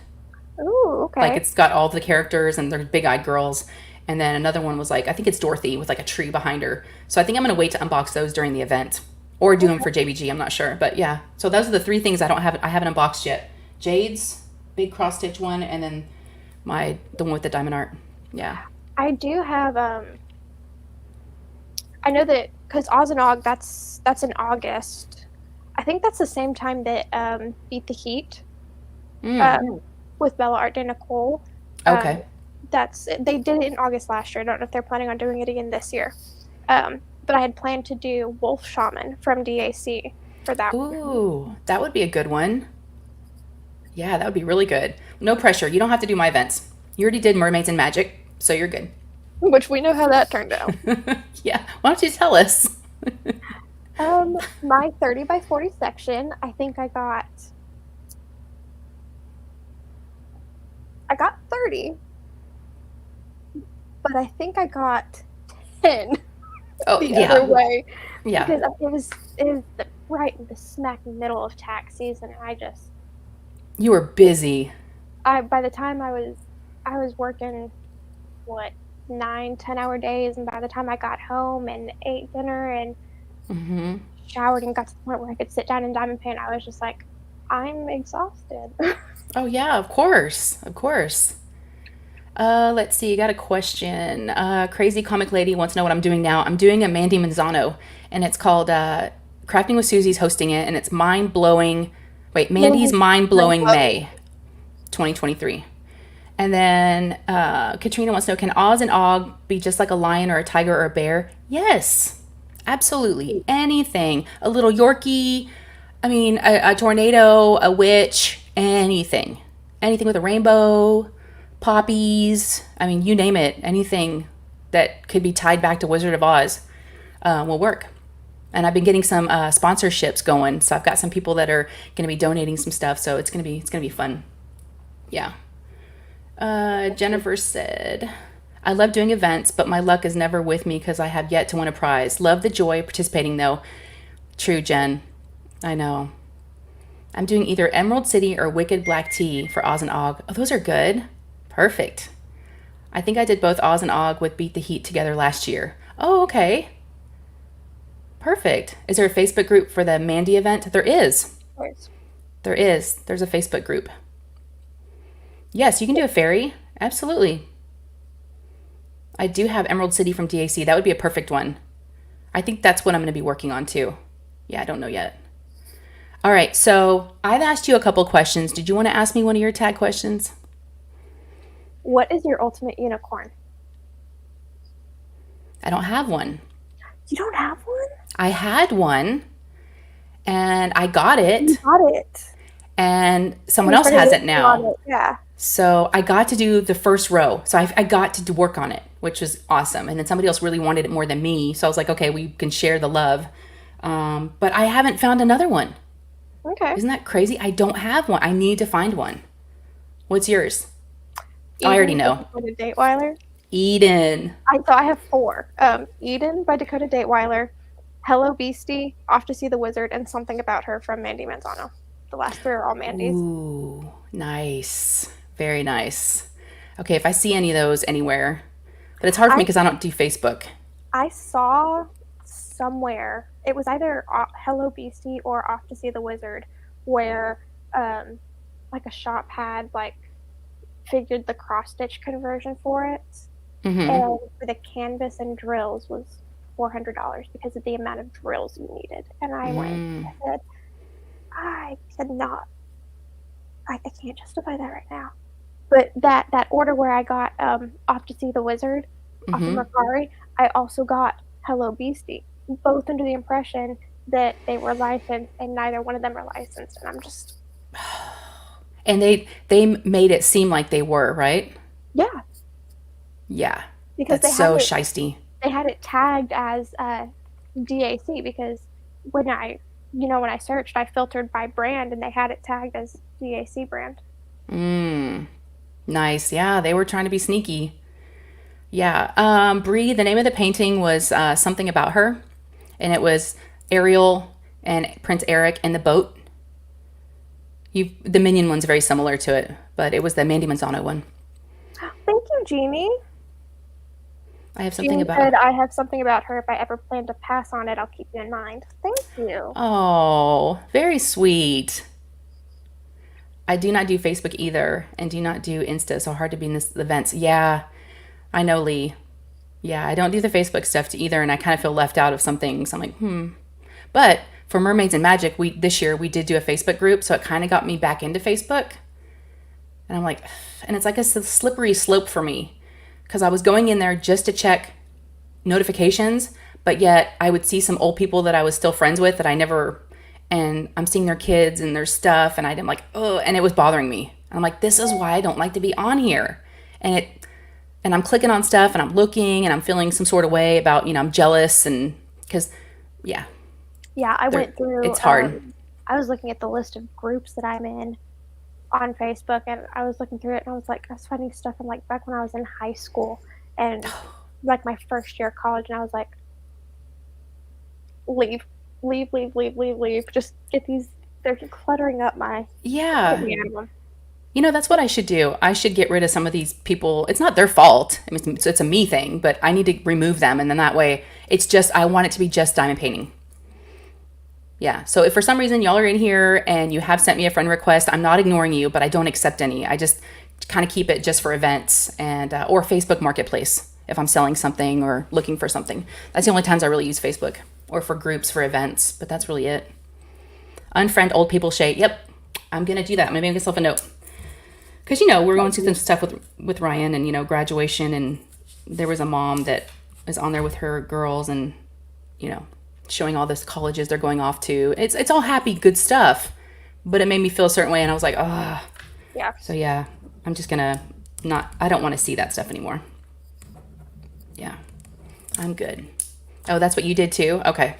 Ooh, Like okay. it's got all the characters and they're big-eyed girls. And then another one was like, I think it's Dorothy with like a tree behind her. So I think I'm going to wait to unbox those during the event or do them for JBG. I'm not sure. But yeah, so those are the three things I haven't unboxed yet. Jade's big cross stitch one and then the one with the diamond art. Yeah. I do have I know that because Oz and Og, that's in August. I think that's the same time that Beat the Heat Mm, um, with Bella Art and Nicole. Um, okay. they did it in August last year. I don't know if they're planning on doing it again this year. But I had planned to do Wolf Shaman from DAC for that one, Ooh, that would be a good one. Yeah, that would be really good. No pressure. You don't have to do my events. You already did Mermaids and Magic, so you're good. which we know how that turned out. Yeah. Why don't you tell us? My 30 by 40 section, I got 30, but I think I got 10 Oh, the other yeah. way Yeah. because it was right in the smack middle of tax season, and You were busy. I by the time I was working what 9-10 hour days, and by the time I got home and ate dinner and Hmm. showered and got to the point where I could sit down and diamond paint, I was just like, I'm exhausted. Oh, yeah, of course. Of course. Let's see. I got a question. Crazy Comic Lady wants to know what I'm doing now. I'm doing a Mandy Manzano, and it's called Crafting with Susie's hosting it, and it's mind blowing. Wait, Mandy's Mind Blowing May 2023. And then Katrina wants to know, can Oz and Og be just like a lion or a tiger or a bear? Yes, absolutely. Anything. A little Yorkie, I mean, a tornado, a witch, anything. Anything with a rainbow, poppies, I mean, you name it. Anything that could be tied back to Wizard of Oz will work. And I've been getting some sponsorships going, so I've got some people that are going to be donating some stuff. So it's gonna be fun. Yeah. Jennifer said, I love doing events, but my luck is never with me because I have yet to win a prize. Love the joy of participating, though. True, Jen. I know. I'm doing either Emerald City or Wicked Black Tea for Oz and Og. Oh, those are good. Perfect. I think I did both Oz and Og with Beat the Heat together last year. Oh, okay. Perfect. Is there a Facebook group for the Mandy event? There is. There is. There's a Facebook group. Yes, you can do a fairy. Absolutely. I do have Emerald City from DAC. That would be a perfect one. I think that's what I'm going to be working on too. Yeah, I don't know yet. All right, so I've asked you a couple questions. Did you want to ask me one of your tag questions? What is your ultimate unicorn? I don't have one. You don't have one? I had one and I got You it, got it. and someone Your else friend has was it working on now. it. Yeah. So I got to do the first row. So I got to work on it, which was awesome. And then somebody else really wanted it more than me. So I was like, okay, we can share the love. But I haven't found another one. Okay. Isn't that crazy? I don't have one. I need to find one. What's yours? Oh, I already Eden by know. Dakota Dateweiler. Eden. I have four. Eden by Dakota Dateweiler, Hello Beastie, Off to See the Wizard, and Something About Her from Mandy Manzano. The last three are all Mandy's. Ooh, nice. Very nice. Okay, if I see any of those anywhere, but it's hard for me I because I don't do Facebook. I saw somewhere it was either Hello Beastie or Off to See the Wizard, where like a shop had like figured the cross stitch conversion for it, Mm-hmm. and for the canvas and drills was $400 because of the amount of drills you needed. And I went, Mm, I said, I cannot, I can't justify that right now. But that order where I got Off to See the Wizard off of mm-hmm. Mercari, I also got Hello Beastie, both under the impression that they were licensed, and neither one of them are licensed. And I'm just, And they made it seem like they were, right? yeah, Yeah. because That's so shisty. they had it tagged as DAC, because when when I searched, I filtered by brand, and they had it tagged as DAC brand. Mm, nice. Yeah, they were trying to be sneaky. Yeah. Bree, the name of the painting was Something About Her, and it was Ariel and Prince Eric in the boat. The Minion one's very similar to it, but it was the Mandy Manzano one. Thank you, Jeannie. I have something Jeannie about. said, I have something about her. If I ever plan to pass on it, I'll keep you in mind. Thank you. Oh, very sweet. I do not do Facebook either, and do not do Insta, so hard to be in this events. Yeah, I know, Lee. Yeah, I don't do the Facebook stuff either, and I kind of feel left out of some things. I'm like, hmm. But for Mermaids and Magic, we this year we did do a Facebook group, so it kind of got me back into Facebook. And I'm like, and it's like a slippery slope for me because I was going in there just to check notifications, but yet I would see some old people that I was still friends with that I never, and I'm seeing their kids and their stuff, and I'm like, oh, and it was bothering me. I'm like, this is why I don't like to be on here. And and I'm clicking on stuff and I'm looking and I'm feeling some sort of way about, I'm jealous, and because, yeah, Yeah, I went through, it's hard. I was looking at the list of groups that I'm in on Facebook, and I was looking through it, and I was finding stuff from like back when I was in high school and like my first year of college, and I was like, leave, leave, leave, leave, leave, leave. Just get these. They're cluttering up my. Get Yeah. me out of them. That's what I should do. I should get rid of some of these people. It's not their fault. I mean, it's a me thing, but I need to remove them. And then that way, I want it to be just diamond painting. Yeah. So if for some reason y'all are in here and you have sent me a friend request, I'm not ignoring you, but I don't accept any. I just kind of keep it just for events and or Facebook Marketplace if I'm selling something or looking for something. That's the only times I really use Facebook, or for groups for events, but that's really it. Unfriend old people, Shay. Yep. I'm going to do that. I'm going to make myself a note. Because, we're going through some stuff with Ryan and, graduation. And there was a mom that is on there with her girls and, showing all this colleges they're going off to. It's all happy, good stuff. But it made me feel a certain way. And I was like, ah. Yeah. So, yeah, I'm just going to I don't want to see that stuff anymore. Yeah. I'm good. Oh, that's what you did too? Okay.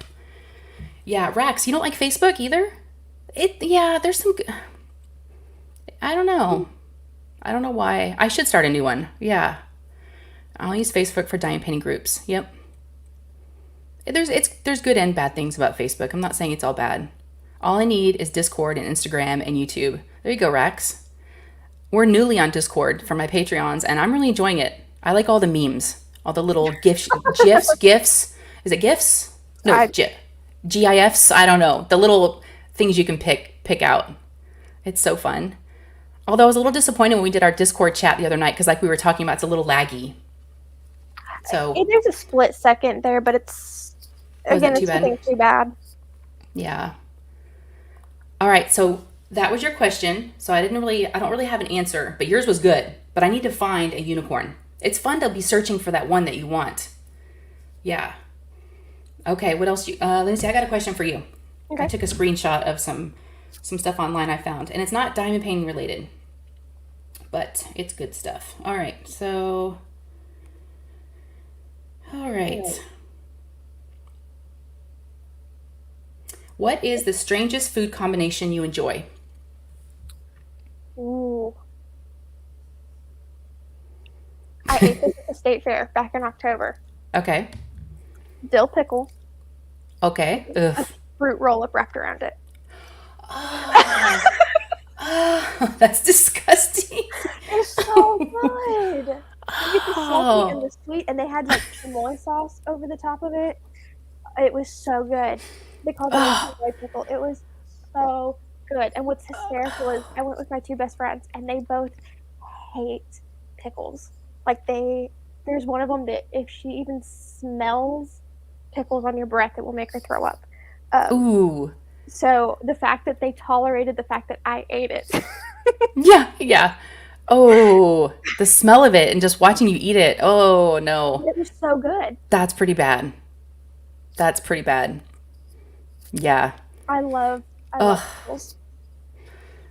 Yeah, Rax, you don't like Facebook either? Yeah, there's some. I don't know. I don't know why. I should start a new one. Yeah. I'll use Facebook for diamond painting groups. Yep. There's good and bad things about Facebook. I'm not saying it's all bad. All I need is Discord and Instagram and YouTube. There you go, Rax. We're newly on Discord for my Patreons, and I'm really enjoying it. I like all the memes, all the little GIFs. GIFs. Is it GIFs? No, GIFs. I don't know. The little things you can pick out. It's so fun. Although I was a little disappointed when we did our Discord chat the other night because, like we were talking about, it's a little laggy. So there's a split second there, but it's nothing too bad. Yeah. All right. So that was your question. So I don't really have an answer, but yours was good. But I need to find a unicorn. It's fun to be searching for that one that you want. Yeah. Okay, what else? Lindsay, I got a question for you. I Okay. took a screenshot of some stuff online I found, and it's not diamond painting related, but it's good stuff. All right, so all right. What is the strangest food combination you enjoy? Ooh. I ate this at the state fair back in October. Okay. Dill pickle, Okay. a Ugh. fruit roll up wrapped around it. Oh, oh, that's disgusting. It's so good. You get the salty and Oh, the sweet, and they had like chamoy sauce over the top of it. It was so good. They called it a oh, chamoy pickle. It was so good. And what's hysterical is I went with my two best friends, and they both hate pickles. Like there's one of them that if she even smells pickles on your breath, it will make her throw up. Um, ooh. so the fact that they tolerated the fact that I ate it, Yeah, yeah. Oh, the smell of it and just watching you eat it. Oh, no. it was so good. That's pretty bad. That's pretty bad. Yeah. I love I love Ugh. pickles.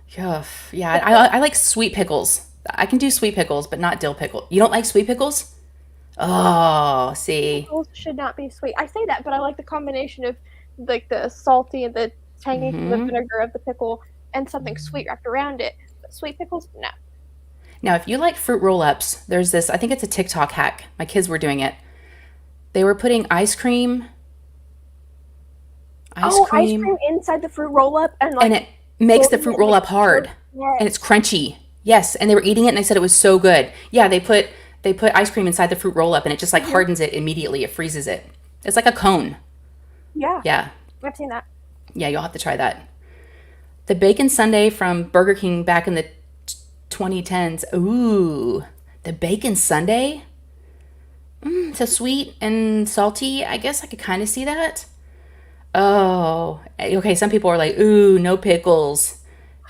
Yeah. Yeah. It's I like sweet pickles. I can do sweet pickles, but not dill pickle. You don't like sweet pickles? Oh, see. pickles should not be sweet. I say that, but I like the combination of like the salty and the tangy from the Hmm. vinegar of the pickle and something sweet wrapped around it. But sweet pickles, no. Now, if you like fruit roll ups, there's this, I think it's a TikTok hack. My kids were doing it. They were putting ice Oh, ice cream, cream inside the fruit roll up and and like it makes the floating fruit it in roll the up hard ketchup. and it's Yes. crunchy. Yes, and they were eating it and they said it was so good. Yeah, they put ice cream inside the fruit roll up and it just like Hmm. hardens it immediately. It freezes it. It's like a cone. Yeah, Yeah. I've seen that. Yeah, you'll have to try that. The bacon sundae from Burger King back in the 2010s. Ooh, the bacon sundae? So sweet and salty. I guess I could kind of see that. Oh, okay. Some people are like, ooh, no pickles.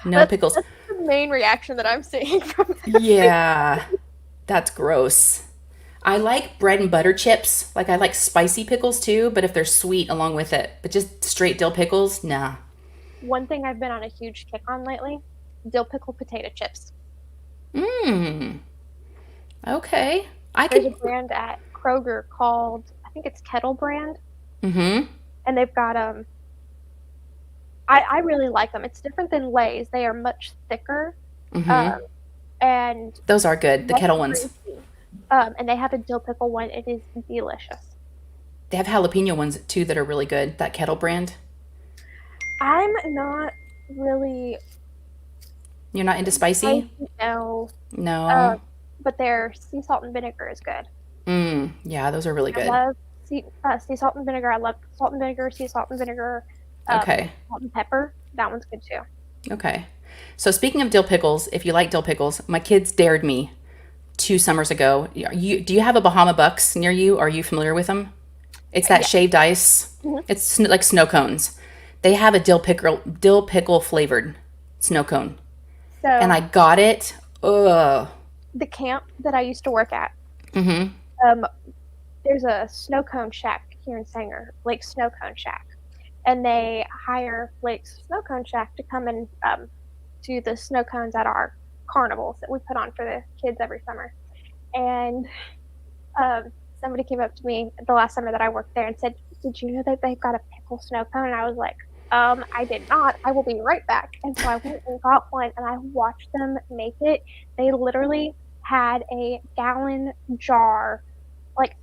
No That's pickles. that's the main reaction that I'm seeing from this. Yeah, that's gross. I like bread and butter chips. Like I like spicy pickles too, but if they're sweet along with it. But just straight dill pickles, nah. One thing I've been on a huge kick on lately, dill pickle potato chips. Mmm. Okay. I There's a could. brand at Kroger called I think it's Kettle brand, Mm-hmm. and they've got I really like them. It's different than Lay's. They are much thicker, Mm-hmm. um, and Those are good. The less kettle ones. greasy. And they have a dill pickle one. It is delicious. They have jalapeno ones too that are really good. That kettle brand. I'm not really You're not into spicy? spicy, no, No. but their sea salt and vinegar is good. Yeah, those are really I good. love sea salt and vinegar. I love salt and vinegar, sea salt and vinegar, Okay. salt and pepper. That one's good too. Okay. So speaking of dill pickles, if you like dill pickles, my kids dared me 2 summers ago. Do you have a Bahama Bucks near you? Are you familiar with them? It's that Yeah. shaved ice. Hmm. It's like snow cones. They have a dill pickle flavored snow cone, and I So got it. Ugh. the camp that I used to work at, Mm-hmm. um, there's a snow cone shack here in Sanger, Lake Snow Cone Shack, and they hire Lake's Snow Cone Shack to come and do the snow cones at our carnivals that we put on for the kids every summer. And somebody came up to me the last summer that I worked there and said, "Did you know that they've got a pickle snow cone?" And I was like, I did not. I will be right back. And so I went and got one and I watched them make it. They literally had a gallon jar, like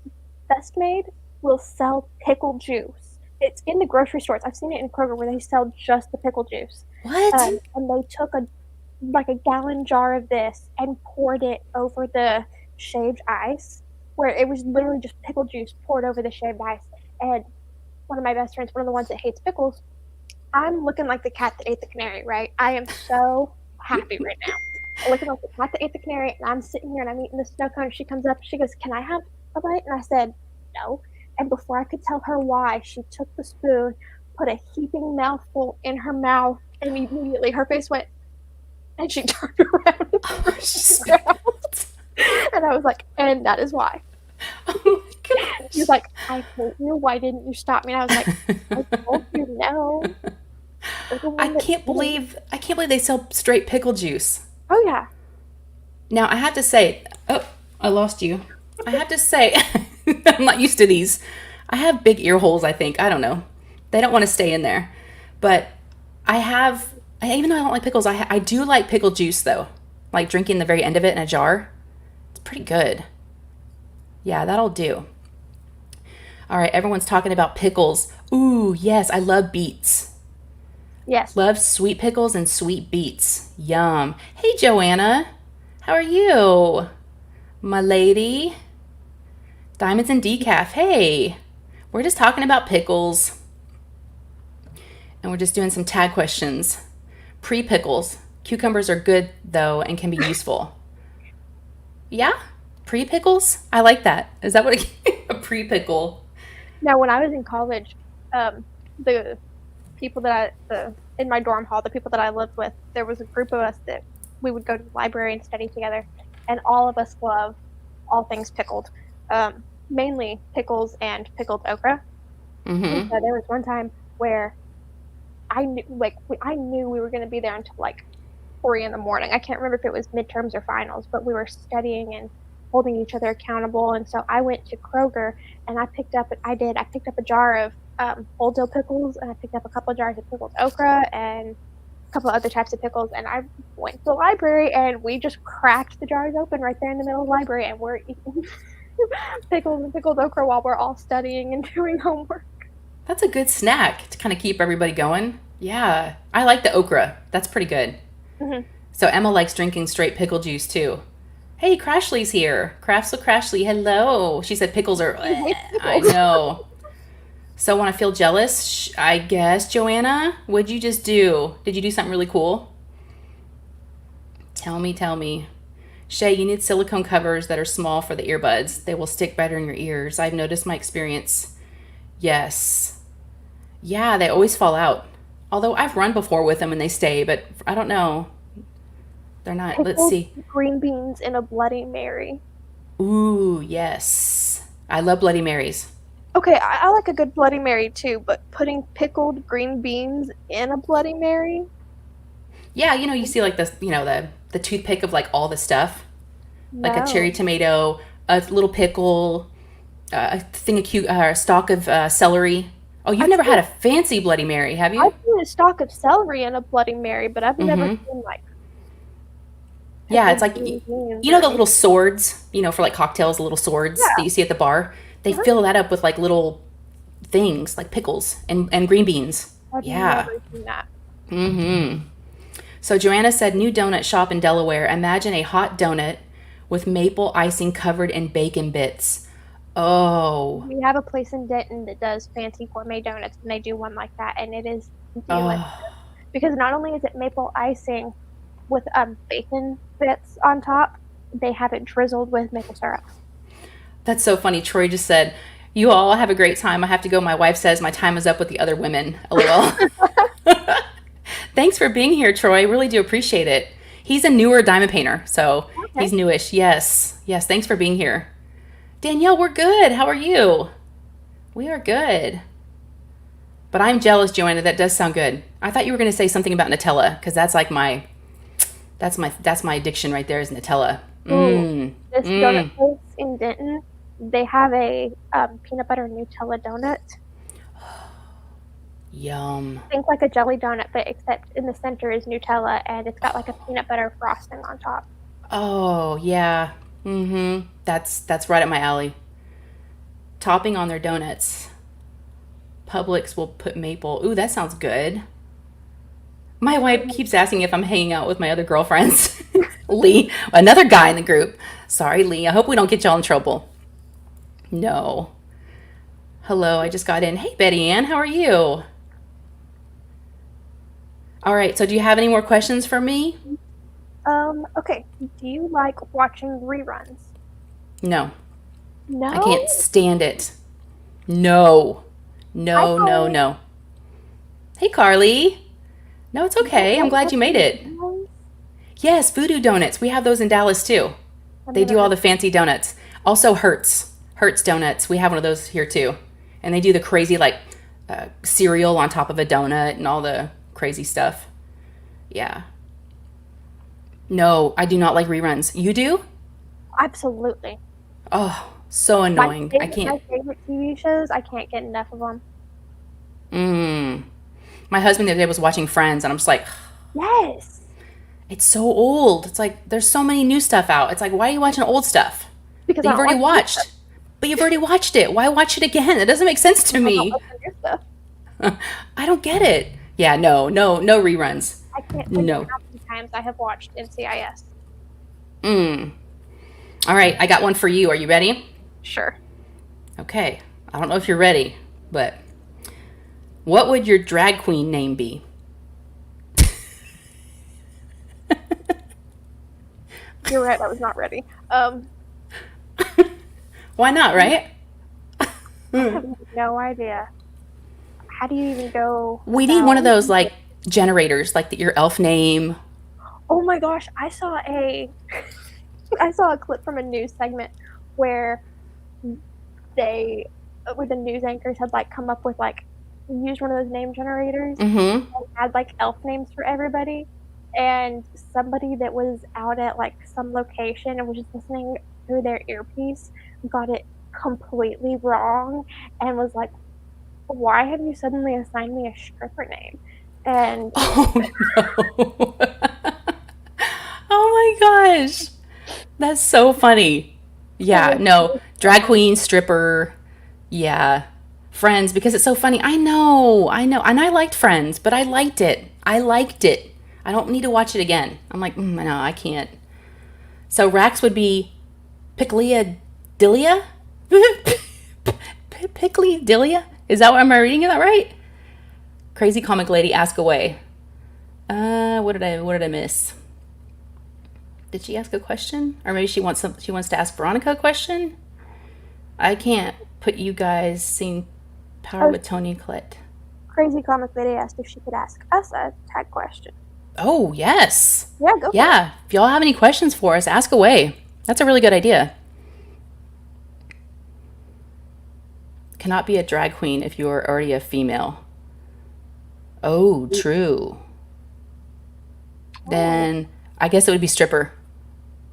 Best Made will sell pickle juice. It's in the grocery stores. I've seen it in Kroger where they sell just the pickle juice. What? And they took a gallon jar of this and poured it over the shaved ice, where it was literally just pickle juice poured over the shaved ice. And one of my best friends, one of the ones that hates pickles, I'm looking like the cat that ate the canary, right? I am so happy right now. I'm looking like the cat that ate the canary, and I'm sitting here and I'm eating the snow cone. She comes up, she goes, "Can I have a bite?" And I said, "No." And before I could tell her why, she took the spoon, put a heaping mouthful in her mouth, and immediately her face went, and she turned around and Oh, threw she's it out. And I was like, and that is why. Oh my He was like, I hate you. Why didn't you stop me? And I was like, I told you no. You're the I one that can't did it. believe they sell straight pickle juice. Oh, yeah. Now I have to say, oh, I lost you. I have to say, I'm not used to these. I have big ear holes, I think. I don't know. They don't want to stay in there. But even though I don't like pickles, I do like pickle juice though. Like drinking the very end of it in a jar. It's pretty good. Yeah, that'll do. All right, everyone's talking about pickles. Ooh, yes, I love beets. Yes. Love sweet pickles and sweet beets. Yum. Hey, Joanna. How are you? My lady. Diamonds and decaf. Hey. We're just talking about pickles. And we're just doing some tag questions. Pre-pickles. Cucumbers are good, though, and can be useful. Yeah? Pre-pickles? I like that. Is that what a pre-pickle? Now, when I was in college, the people in my dorm hall, the people that I lived with, there was a group of us that we would go to the library and study together, and all of us love all things pickled, mainly pickles and pickled okra. Mm-hmm. And so there was one time where I knew we were going to be there until like 3 a.m. I can't remember if it was midterms or finals, but we were studying and holding each other accountable. And so I went to Kroger and I picked up a jar of whole dill pickles, and I picked up a couple of jars of pickled okra and a couple of other types of pickles. And I went to the library and we just cracked the jars open right there in the middle of the library, and we're eating pickles and pickled okra while we're all studying and doing homework. That's a good snack to kind of keep everybody going. Yeah. I like the okra. That's pretty good. Mm-hmm. So Emma likes drinking straight pickle juice too. Hey, Crashly's here. Crafts with Crashly. Hello. She said pickles are... I know. So want to feel jealous? I guess, Joanna, what'd you just do? Did you do something really cool? Tell me. Shay, you need silicone covers that are small for the earbuds. They will stick better in your ears. I've noticed my experience. Yes. Yeah, they always fall out. Although I've run before with them and they stay, but I don't know. They're not. Pickled Let's see. green beans in a Bloody Mary. Ooh, yes. I love Bloody Marys. Okay, I like a good Bloody Mary too, but putting pickled green beans in a Bloody Mary? Yeah, you see like the toothpick of like all the stuff. No. Like a cherry tomato, a little pickle, a thing of a stalk of celery. Oh, you've never had a fancy Bloody Mary, have you? I've seen a stalk of celery in a Bloody Mary, but I've never seen like... Yeah, it's like, the little swords, for like cocktails, the little swords that you see at the bar. They fill that up with like little things, like pickles and green beans. I've never seen that. Mm-hmm. So Joanna said, new donut shop in Delaware. Imagine a hot donut with maple icing covered in bacon bits. Oh. We have a place in Denton that does fancy gourmet donuts, and they do one like that, and it is delicious. Because not only is it maple icing with bacon bits on top, they have it drizzled with maple syrup. That's so funny. Troy just said, you all have a great time. I have to go. My wife says my time is up with the other women. LOL. Thanks for being here, Troy. Really do appreciate it. He's a newer diamond painter, so he's newish. Yes. Thanks for being here. Danielle, we're good. How are you? We are good. But I'm jealous, Joanna. That does sound good. I thought you were going to say something about Nutella, because that's like that's my addiction right there is Nutella. This donut place in Denton, they have a peanut butter Nutella donut. Yum. Think like a jelly donut, but except in the center is Nutella, and it's got like a peanut butter frosting on top. Oh, yeah. Mm-hmm. That's right up my alley. Topping on their donuts. Publix will put maple. Ooh, that sounds good. My wife keeps asking if I'm hanging out with my other girlfriends. Lee, another guy in the group. Sorry, Lee. I hope we don't get y'all in trouble. No. Hello, I just got in. Hey, Betty Ann, how are you? All right, so do you have any more questions for me? Okay. Do you like watching reruns? No. No? I can't stand it. No. Hey, Carly. No, it's okay. I'm glad you made it. Yes, Voodoo Donuts. We have those in Dallas too. They do all the fancy donuts. Also Hertz Hertz Donuts. We have one of those here too. And they do the crazy like cereal on top of a donut and all the crazy stuff. Yeah. No, I do not like reruns. You do? Absolutely. Oh, so annoying. I can't. My favorite TV shows, I can't get enough of them. My husband the other day was watching Friends, and I'm just like, Yes. it's so old. It's like there's so many new stuff out. It's like, why are you watching old stuff Because that you've already watched? But you've already watched it. Why watch it again? It doesn't make sense to me. I don't get it. Yeah, no reruns. I can't No. know how many times I have watched NCIS. All right, I got one for you. Are you ready? Sure. Okay. I don't know if you're ready, but what would your drag queen name be? You're right, I was not ready. Why not, right? I have no idea. How do you even go? We need one of those like generators, like your elf name. Oh my gosh, I saw a clip from a news segment where the news anchors had like come up with like used one of those name generators and had like elf names for everybody, and somebody that was out at like some location and was just listening through their earpiece got it completely wrong and was like, why have you suddenly assigned me a stripper name? And oh no. Oh my gosh. That's so funny. Yeah, no. Drag queen, stripper. Yeah. Friends, because it's so funny. I know. And I liked Friends, but I liked it. I don't need to watch it again. I'm like, no, I can't. So Rax would be Picklia Dilia? Pickly Dilia? Is that what am I reading that right? Crazy comic lady, ask away. What did I miss? Did she ask a question? Or maybe she wants to ask Veronica a question? I can't put you guys seen Power with Tony and Colette. Crazy comic lady asked if she could ask us a tag question. Oh, yes. Yeah, go for it. If y'all have any questions for us, ask away. That's a really good idea. Cannot be a drag queen if you are already a female. Oh, true. Then I guess it would be stripper.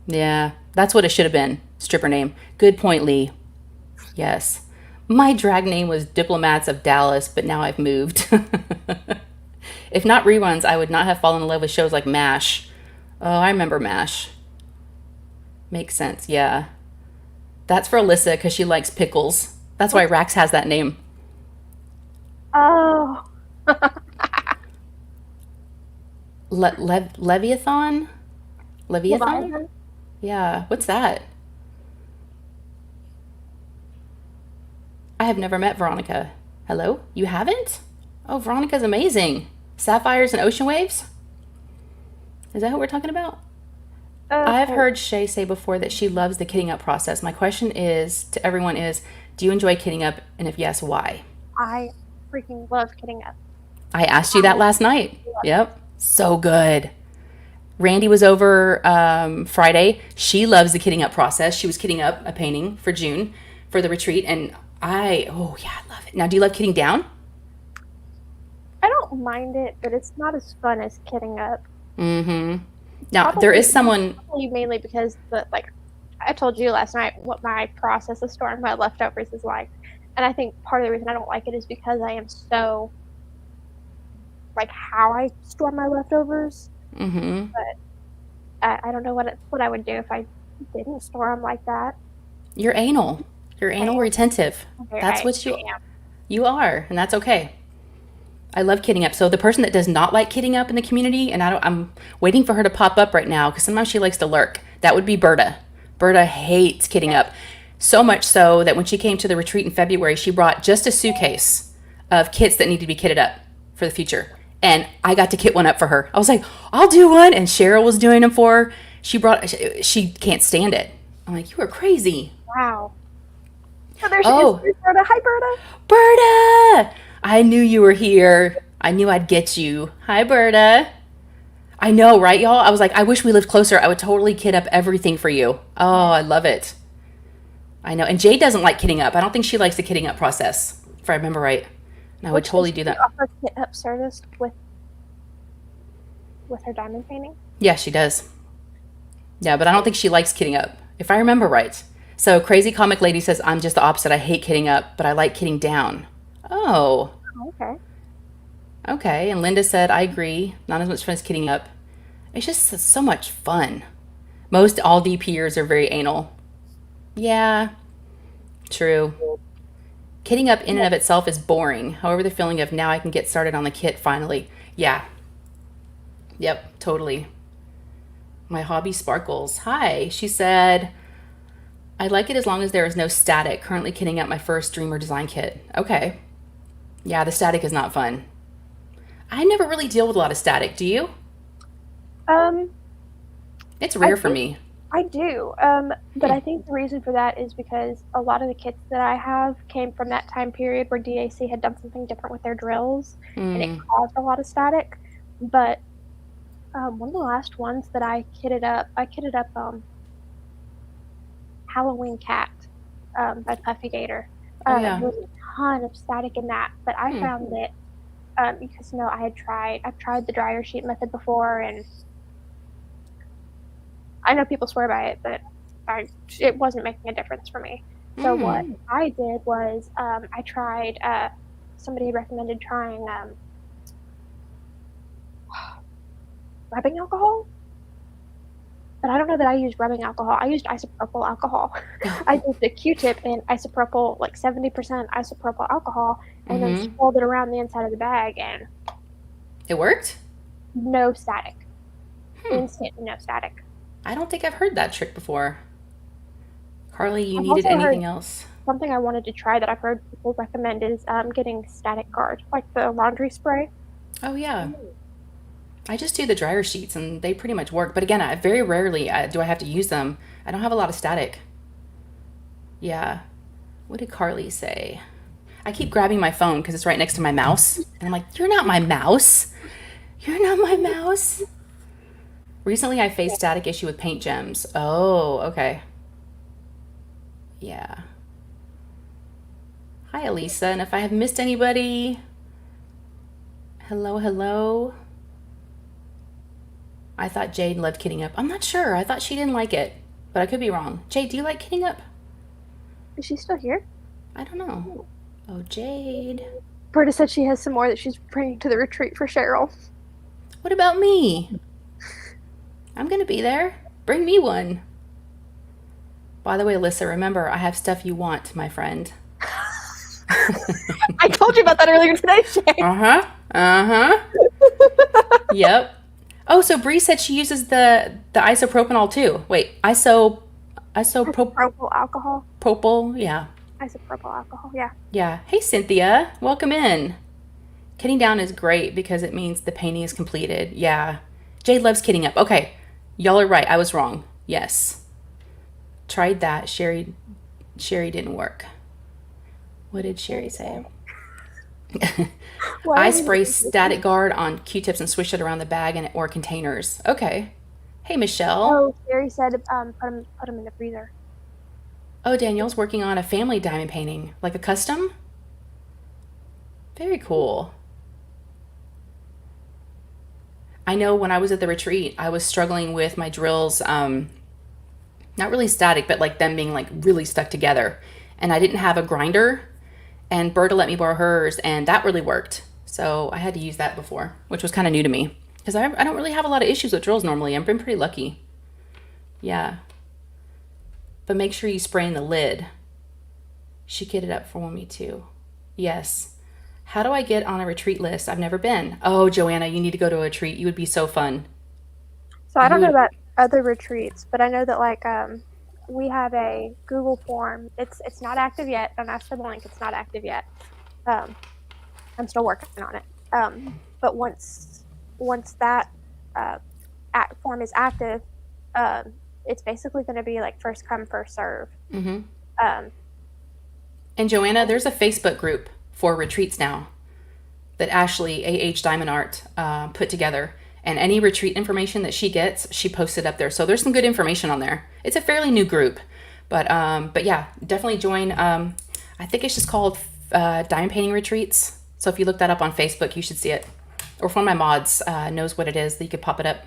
Yeah, that's what it should have been. Stripper name. Good point, Lee. Yes. My drag name was Diplomats of Dallas, but now I've moved. If not reruns, I would not have fallen in love with shows like MASH. Oh, I remember MASH. Makes sense, yeah. That's for Alyssa because she likes pickles. That's why Rax has that name. Oh. Leviathan? Leviathan? Yeah, what's that? I have never met Veronica. Hello? You haven't? Oh, Veronica's amazing. Sapphires and ocean waves? Is that who we're talking about? I've heard Shay say before that she loves the kidding up process. My question is to everyone is, do you enjoy kidding up? And if yes, why? I freaking love kidding up. I asked you that last night. Yep. So good. Randy was over Friday. She loves the kidding up process. She was kidding up a painting for June for the retreat. And I love it. Now, do you love kidding down? I don't mind it, but it's not as fun as kidding up. Mm-hmm. Now, there is someone... Mainly because, I told you last night what my process of storing my leftovers is like. And I think part of the reason I don't like it is because I am so... how I store my leftovers. Mm-hmm. But I don't know what I would do if I didn't store them like that. You're anal. You're anal retentive. That's what you are, and that's okay. I love kidding up. So the person that does not like kidding up in the community, and I'm waiting for her to pop up right now because sometimes she likes to lurk. That would be Berta. Berta hates kidding up. So much so that when she came to the retreat in February, she brought just a suitcase of kits that need to be kitted up for the future. And I got to kit one up for her. I was like, I'll do one. And Cheryl was doing them for her. She can't stand it. I'm like, you are crazy. Wow. So there she is. Berta. Hi, Berta. Berta! I knew you were here. I knew I'd get you. Hi, Berta. I know, right, y'all? I was like, I wish we lived closer. I would totally kit up everything for you. Oh, I love it. I know. And Jade doesn't like kitting up. I don't think she likes the kitting up process, if I remember right. And I would totally do that. Offer kit up service with her diamond painting. Yeah, she does. Yeah, but I don't think she likes kitting up, if I remember right. So Crazy Comic Lady says, I'm just the opposite. I hate kitting up, but I like kitting down. Oh, Okay. okay. And Linda said, I agree. Not as much fun as kitting up. It's just so much fun. Most all DPers are very anal. Yeah, true. Kitting up in and of itself is boring. However, the feeling of now I can get started on the kit finally. Yeah. Yep, totally. My hobby sparkles. Hi. She said, I like it as long as there is no static. Currently kitting out my first Dreamer design kit. Okay. Yeah, the static is not fun. I never really deal with a lot of static. Do you? Um, It's rare I for think me. I do. But I think the reason for that is because a lot of the kits that I have came from that time period where DAC had done something different with their drills, and it caused a lot of static. But one of the last ones that I kitted up Halloween Cat by Puffy Gator. Oh, yeah. There was a ton of static in that, but I found that because I've tried the dryer sheet method before, and I know people swear by it, but it wasn't making a difference for me. So what I did was I tried. Somebody had recommended trying rubbing alcohol, but I don't know that I used rubbing alcohol. I used isopropyl alcohol. I used a Q-tip and isopropyl, like 70% isopropyl alcohol, and then swirled it around the inside of the bag, and It worked? no static. Instant no static. I don't think I've heard that trick before. Carly, you I've needed also heard anything else? something I wanted to try that I've heard people recommend is getting static guard, like the laundry spray. Oh, yeah. I just do the dryer sheets and they pretty much work. But again, very rarely do I have to use them. I don't have a lot of static. Yeah. What did Carly say? I keep grabbing my phone because it's right next to my mouse. And I'm like, you're not my mouse. You're not my mouse. Recently, I faced static issue with paint gems. Oh, okay. Yeah. Hi, Elisa. And if I have missed anybody, hello, hello. I thought Jade loved kitting up. I'm not sure. I thought she didn't like it, but I could be wrong. Jade, do you like kitting up? Is she still here? I don't know. Oh, Jade. Berta said she has some more that she's bringing to the retreat for Cheryl. What about me? I'm going to be there. Bring me one. By the way, Alyssa, remember, I have stuff you want, my friend. I told you about that earlier today, Shay. Uh-huh. Uh-huh. Yep. Oh, so Bree said she uses the isopropanol too. Wait, isopropyl alcohol. propyl, yeah. Isopropyl alcohol, yeah. Yeah. Hey, Cynthia. Welcome in. Kitting down is great because it means the painting is completed. Yeah. Jade loves kitting up. Okay. Y'all are right. I was wrong. Yes. Tried that. Sherry didn't work. What did Sherry say? I spray static guard on Q-tips and swish it around the bag or containers. Okay. Hey, Michelle. Oh, Sherry said put them in the freezer. Oh, Danielle's working on a family diamond painting, like a custom? Very cool. I know when I was at the retreat, I was struggling with my drills, not really static, but like them being like really stuck together. And I didn't have a grinder, and Berta let me borrow hers, and that really worked. So I had to use that before, which was kind of new to me because I don't really have a lot of issues with drills normally. I've been pretty lucky. Yeah. But make sure you spray in the lid. She kitted up for me too. Yes. How do I get on a retreat list? I've never been. Oh, Joanna, you need to go to a retreat. You would be so fun. So I don't know about other retreats, but I know that we have a Google form. It's not active yet. Don't ask for the link. It's not active yet. I'm still working on it. But once that form is active, it's basically going to be like first come, first serve. Mm-hmm. And Joanna, there's a Facebook group for retreats now that Ashley, AH Diamond Art, put together. And any retreat information that she gets, she posts it up there. So there's some good information on there. It's a fairly new group, But yeah, definitely join. I think it's just called Diamond Painting Retreats. So if you look that up on Facebook, you should see it. Or if one of my mods knows what it is, that you could pop it up.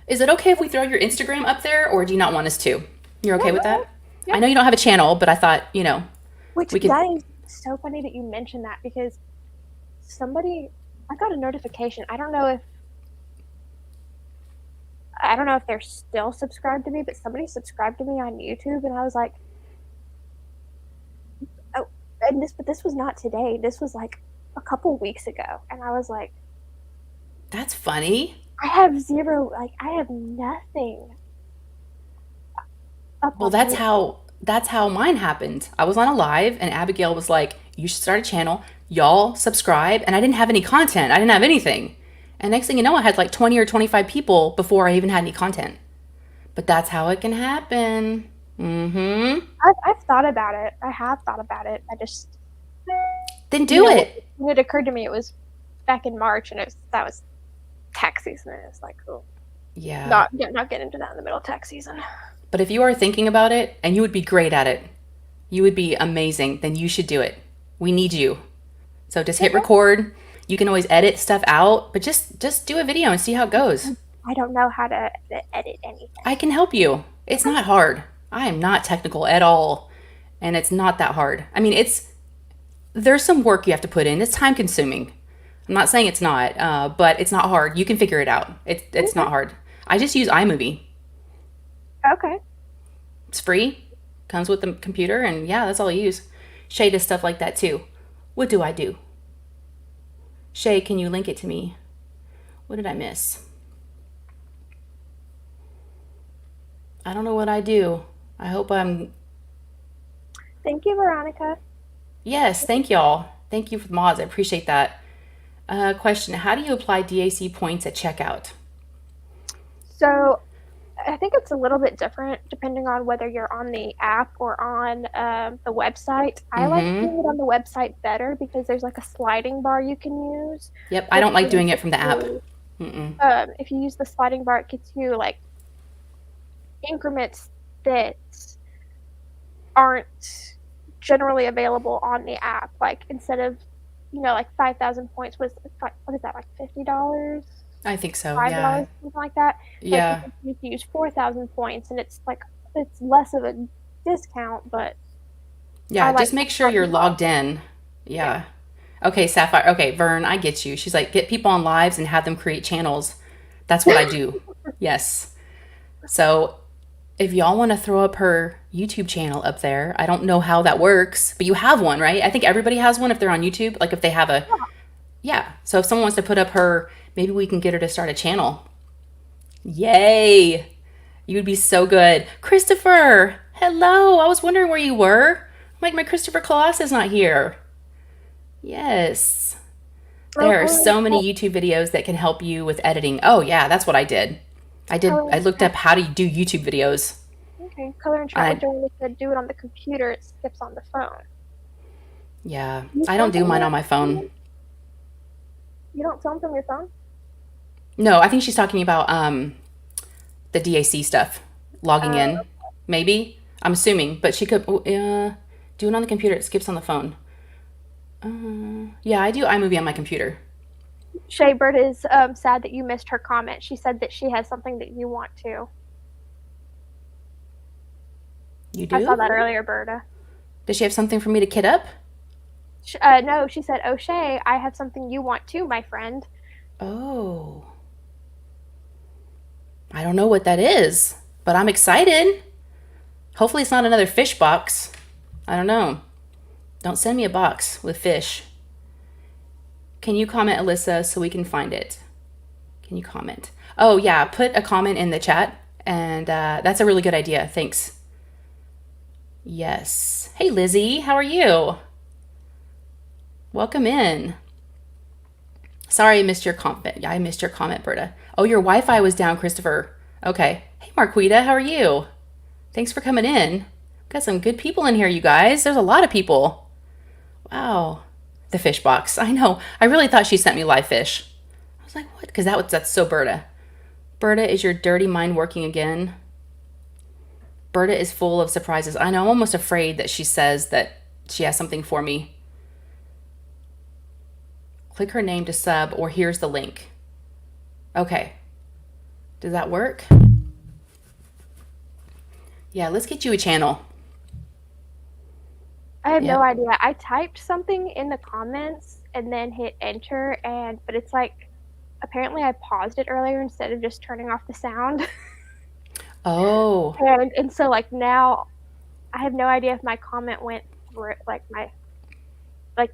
Is it okay if we throw your Instagram up there, or do you not want us to? You're okay with that? Yeah. I know you don't have a channel, but I thought, Which we could. that is so funny that you mentioned that, because I got a notification. I don't know if they're still subscribed to me, but somebody subscribed to me on YouTube, and I was like, oh, but this was not today. This was like a couple weeks ago, and I was like, That's funny. I have nothing. Well, that's how mine happened. I was on a live, and Abigail was like, "You should start a channel. Y'all subscribe." And I didn't have any content. I didn't have anything. And next thing you know, I had like 20 or 25 people before I even had any content. But that's how it can happen. Mm-hmm. I've thought about it. I have thought about it. I just Then do it. When it occurred to me, it was back in March, and that was tax season. And it's like, oh, Yeah. not get into that in the middle of tax season. But if you are thinking about it, and you would be great at it, you would be amazing, then you should do it. We need you. So just hit record. You can always edit stuff out, but just do a video and see how it goes. I don't know how to edit anything. I can help you. It's not hard. I am not technical at all, and it's not that hard. I mean, there's some work you have to put in. It's time consuming. I'm not saying it's not, but it's not hard. You can figure it out. It's not hard. I just use iMovie. Okay. It's free, comes with the computer, and yeah, that's all I use. Shay does stuff like that too. What do I do? Shay, can you link it to me? What did I miss? I don't know what I do. I hope I'm... Thank you, Veronica. Yes, thank y'all. Thank you for the mods. I appreciate that. Question, how do you apply DAC points at checkout? So I think it's a little bit different depending on whether you're on the app or on the website. I like doing it on the website better because there's like a sliding bar you can use. Yep, I don't like doing it from the app. If you use the sliding bar, it gets you like increments that aren't generally available on the app. Like instead of, like 5,000 points was, what is that, like $50? I think so, $5, yeah. something like that. Yeah. Like you can use 4,000 points, and it's less of a discount, but yeah, just make sure you're logged in. Yeah. Okay, Sapphire. Okay, Vern, I get you. She's like, get people on lives and have them create channels. That's what I do. Yes. So if y'all want to throw up her YouTube channel up there, I don't know how that works, but you have one, right? I think everybody has one if they're on YouTube. Like if they have yeah. So if someone wants to put up maybe we can get her to start a channel. Yay. You would be so good. Christopher, hello. I was wondering where you were. Like my Christopher Claus is not here. Yes. There are so many YouTube videos that can help you with editing. Oh yeah, that's what I did. I looked up how to do YouTube videos. Okay. Color and Chart said do it on the computer. It skips on the phone. Yeah. I don't do mine on my phone. You don't film from your phone? No, I think she's talking about the DAC stuff. Logging in. Maybe. I'm assuming. But she could do it on the computer. It skips on the phone. Yeah, I do iMovie on my computer. Shay Bird is sad that you missed her comment. She said that she has something that you want to. You do? I saw that earlier, Berta. Does she have something for me to kit up? No, she said, "Oh, Shay, I have something you want too, my friend." Oh. I don't know what that is, but I'm excited. Hopefully it's not another fish box. I don't know. Don't send me a box with fish. Can you comment, Alyssa, so we can find it? Can you comment? Oh, yeah, put a comment in the chat, and that's a really good idea. Thanks. Yes. Hey, Lizzie, how are you? Welcome in. Sorry I missed your comment. Yeah, I missed your comment, Berta. Oh, your Wi-Fi was down, Christopher. Okay. Hey, Marquita, how are you? Thanks for coming in. Got some good people in here, you guys. There's a lot of people. Wow. The fish box. I know. I really thought she sent me live fish. I was like, what? Because that's so Berta. Berta, is your dirty mind working again? Berta is full of surprises. I know, I'm almost afraid that she says that she has something for me. Click her name to sub, or here's the link. Okay. Does that work? Yeah, let's get you a channel. I have no Yep. idea. I typed something in the comments and then hit enter, but it's like apparently I paused it earlier instead of just turning off the sound. Oh, And so like now I have no idea if my comment went through, like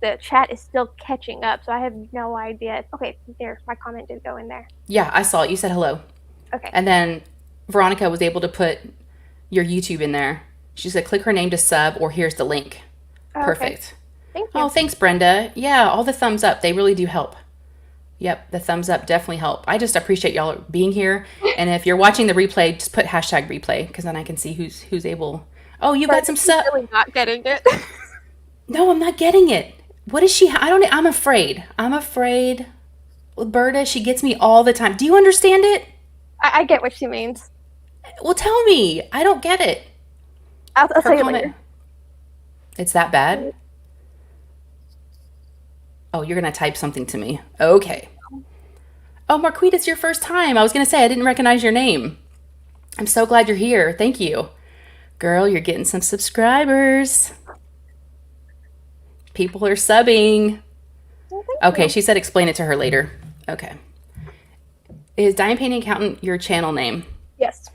the chat is still catching up, so I have no idea. Okay, there, my comment did go in there. yeah, I saw it. You said hello. Okay. And then Veronica was able to put your YouTube in there. She said, click her name to sub, or here's the link. Okay. Perfect. Thank you. Oh, thanks, Brenda. Yeah, all the thumbs up. They really do help. Yep, the thumbs up definitely help. I just appreciate y'all being here. And if you're watching the replay, just put hashtag replay, because then I can see who's able. Oh, you got some sub. Really not getting it. No, I'm not getting it. What is she? I don't. I'm afraid. I'm afraid. Berta, she gets me all the time. Do you understand it? I get what she means. Well, tell me. I don't get it. I'll Her tell you comment. later. It's that bad? Oh, you're going to type something to me. Okay. Oh, Marquita, it's your first time. I was going to say, I didn't recognize your name. I'm so glad you're here. Thank you. Girl, you're getting some subscribers. People are subbing. Well, thank Okay, you. she said explain it to her later. Okay. Is Diamond Painting Accountant your channel name? Yes.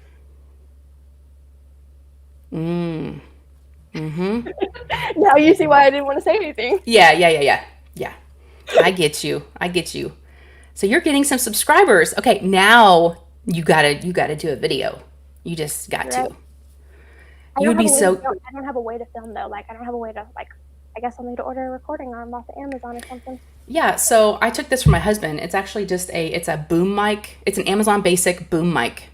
Mm. Mm-hmm. Now you see why I didn't want to say anything. Yeah. Yeah. I get you. So you're getting some subscribers. Okay, now you gotta do a video. You just got to. I You don't would be have a way so. to film. I don't have a way to film though. Like I don't have a way to like. I guess I'll need to order a recording arm off of Amazon or something. Yeah. So I took this from my husband. It's actually just it's a boom mic. It's an Amazon basic boom mic,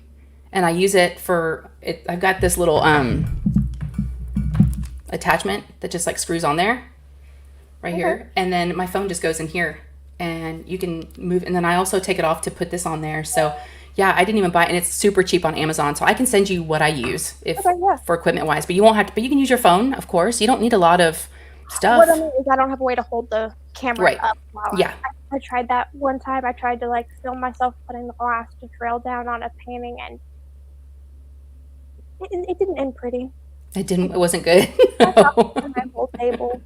and I use it for it. I've got this little attachment that just like screws on there, right here, and then my phone just goes in here, and you can move. And then I also take it off to put this on there. So yeah, I didn't even buy it, and it's super cheap on Amazon. So I can send you what I use for equipment wise, but you won't have to. But you can use your phone, of course. You don't need a lot of stuff. What I mean is I don't have a way to hold the camera up. Yeah. I tried that one time. I tried to like film myself putting the glass to drill down on a painting, and it didn't end pretty. It wasn't good. On my whole table.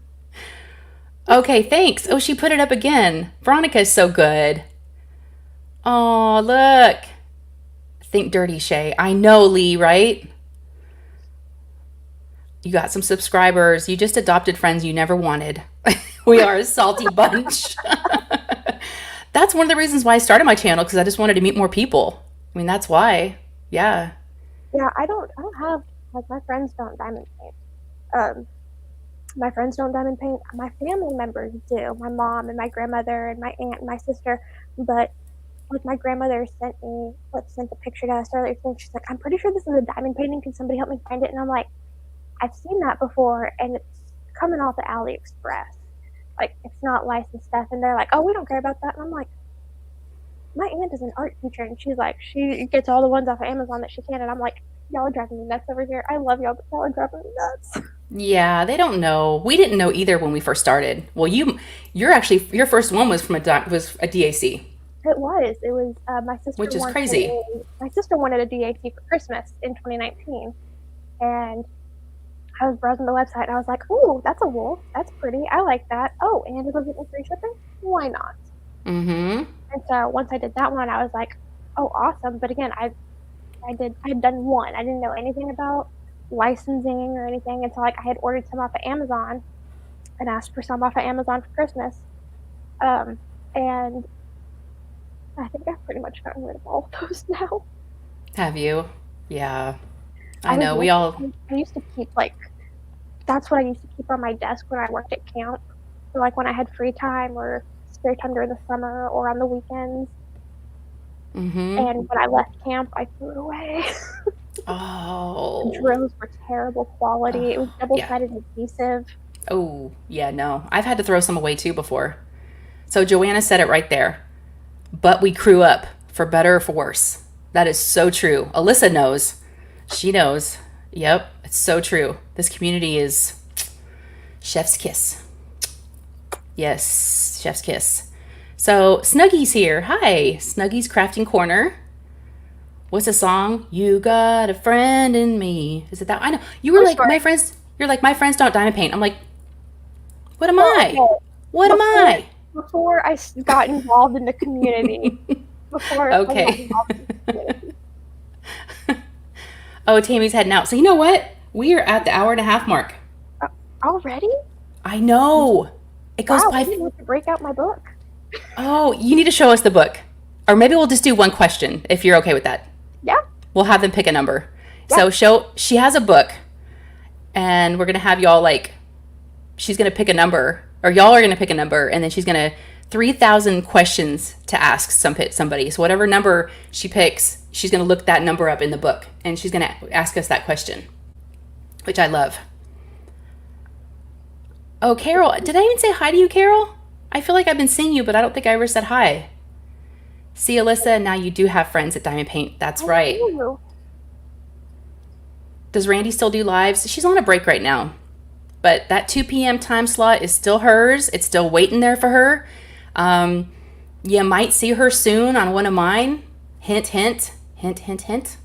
Okay, thanks. Oh, she put it up again. Veronica is so good. Oh, look. Think dirty, Shay. I know, Lee, right? You got some subscribers. You just adopted friends you never wanted. We are a salty bunch. That's one of the reasons why I started my channel, because I just wanted to meet more people. I mean, that's why. Yeah. Yeah, I don't have, like, my friends don't diamond paint. My friends don't diamond paint. My family members do. My mom and my grandmother and my aunt and my sister. But like my grandmother sent the picture to us earlier. She's like, I'm pretty sure this is a diamond painting. Can somebody help me find it? And I'm like, I've seen that before, and it's coming off of AliExpress. Like, it's not licensed stuff. And they're like, oh, we don't care about that. And I'm like, my aunt is an art teacher, and she's like, she gets all the ones off of Amazon that she can. And I'm like, y'all are driving me nuts over here. I love y'all, but y'all are driving me nuts. Yeah, they don't know. We didn't know either when we first started. Well, your first one was from a DAC. It was my sister. Which is crazy. My sister wanted a DAC for Christmas in 2019, and I was browsing the website and I was like, "Oh, that's a wolf. That's pretty. I like that. Oh, and it'll get me free shipping. Why not?" Mm-hmm. And so once I did that one, I was like, "Oh, awesome!" But again, I had done one. I didn't know anything about licensing or anything, and so like I had ordered some off of Amazon and asked for some off of Amazon for Christmas, and I think I've pretty much gotten rid of all of those now. Have you? Yeah. I know. I used to keep that's what I used to keep on my desk when I worked at camp. So like when I had free time or spare time during the summer or on the weekends. Mm-hmm. And when I left camp, I threw it away. Oh. The drills were terrible quality. It was double-sided adhesive. Oh, yeah, no. I've had to throw some away too before. So Joanna said it right there. But we crew up, for better or for worse. That is so true. Alyssa knows. She knows. Yep, it's so true. This community is chef's kiss. Yes, chef's kiss. So Snuggy's here. Hi, Snuggy's Crafting Corner. What's the song? You got a friend in me. Is it that? I know. You were I'm like, sorry. my friends, you're like, my friends don't diamond paint. I'm like, what am Well, I? okay. What am I? Before I got involved in the community, before I got Okay. involved in the community. Oh, Tammy's heading out. So you know what? We are at the hour and a half mark. Already? I know. It goes Wow, by. I didn't have to break out my book. Oh, you need to show us the book. Or maybe we'll just do one question if you're okay with that. Yeah. We'll have them pick a number. Yeah. So she has a book and we're going to have y'all like, she's going to pick a number or y'all are going to pick a number and then she's going to 3,000 questions to ask somebody. So whatever number she picks, she's going to look that number up in the book and she's going to ask us that question, which I love. Oh, Carol, did I even say hi to you, Carol? I feel like I've been seeing you, but I don't think I ever said hi. See, Alyssa, now you do have friends at Diamond Paint. That's right. Ooh. Does Randy still do lives? She's on a break right now. But that 2 p.m. time slot is still hers. It's still waiting there for her. You might see her soon on one of mine. Hint, hint, hint, hint, hint.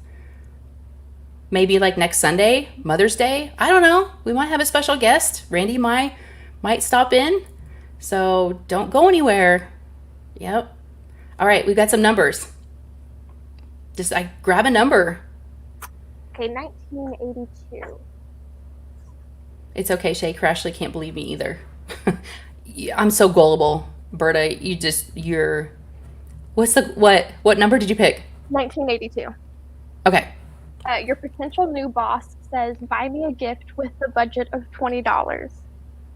Maybe like next Sunday, Mother's Day. I don't know. We might have a special guest. Randy might stop in. So don't go anywhere. Yep. All right, we've got some numbers. Just grab a number. Okay, 1982. It's okay, Shay. Crashly can't believe me either. I'm so gullible, Berta. You're. What number did you pick? 1982. Okay. Your potential new boss says, buy me a gift with a budget of $20.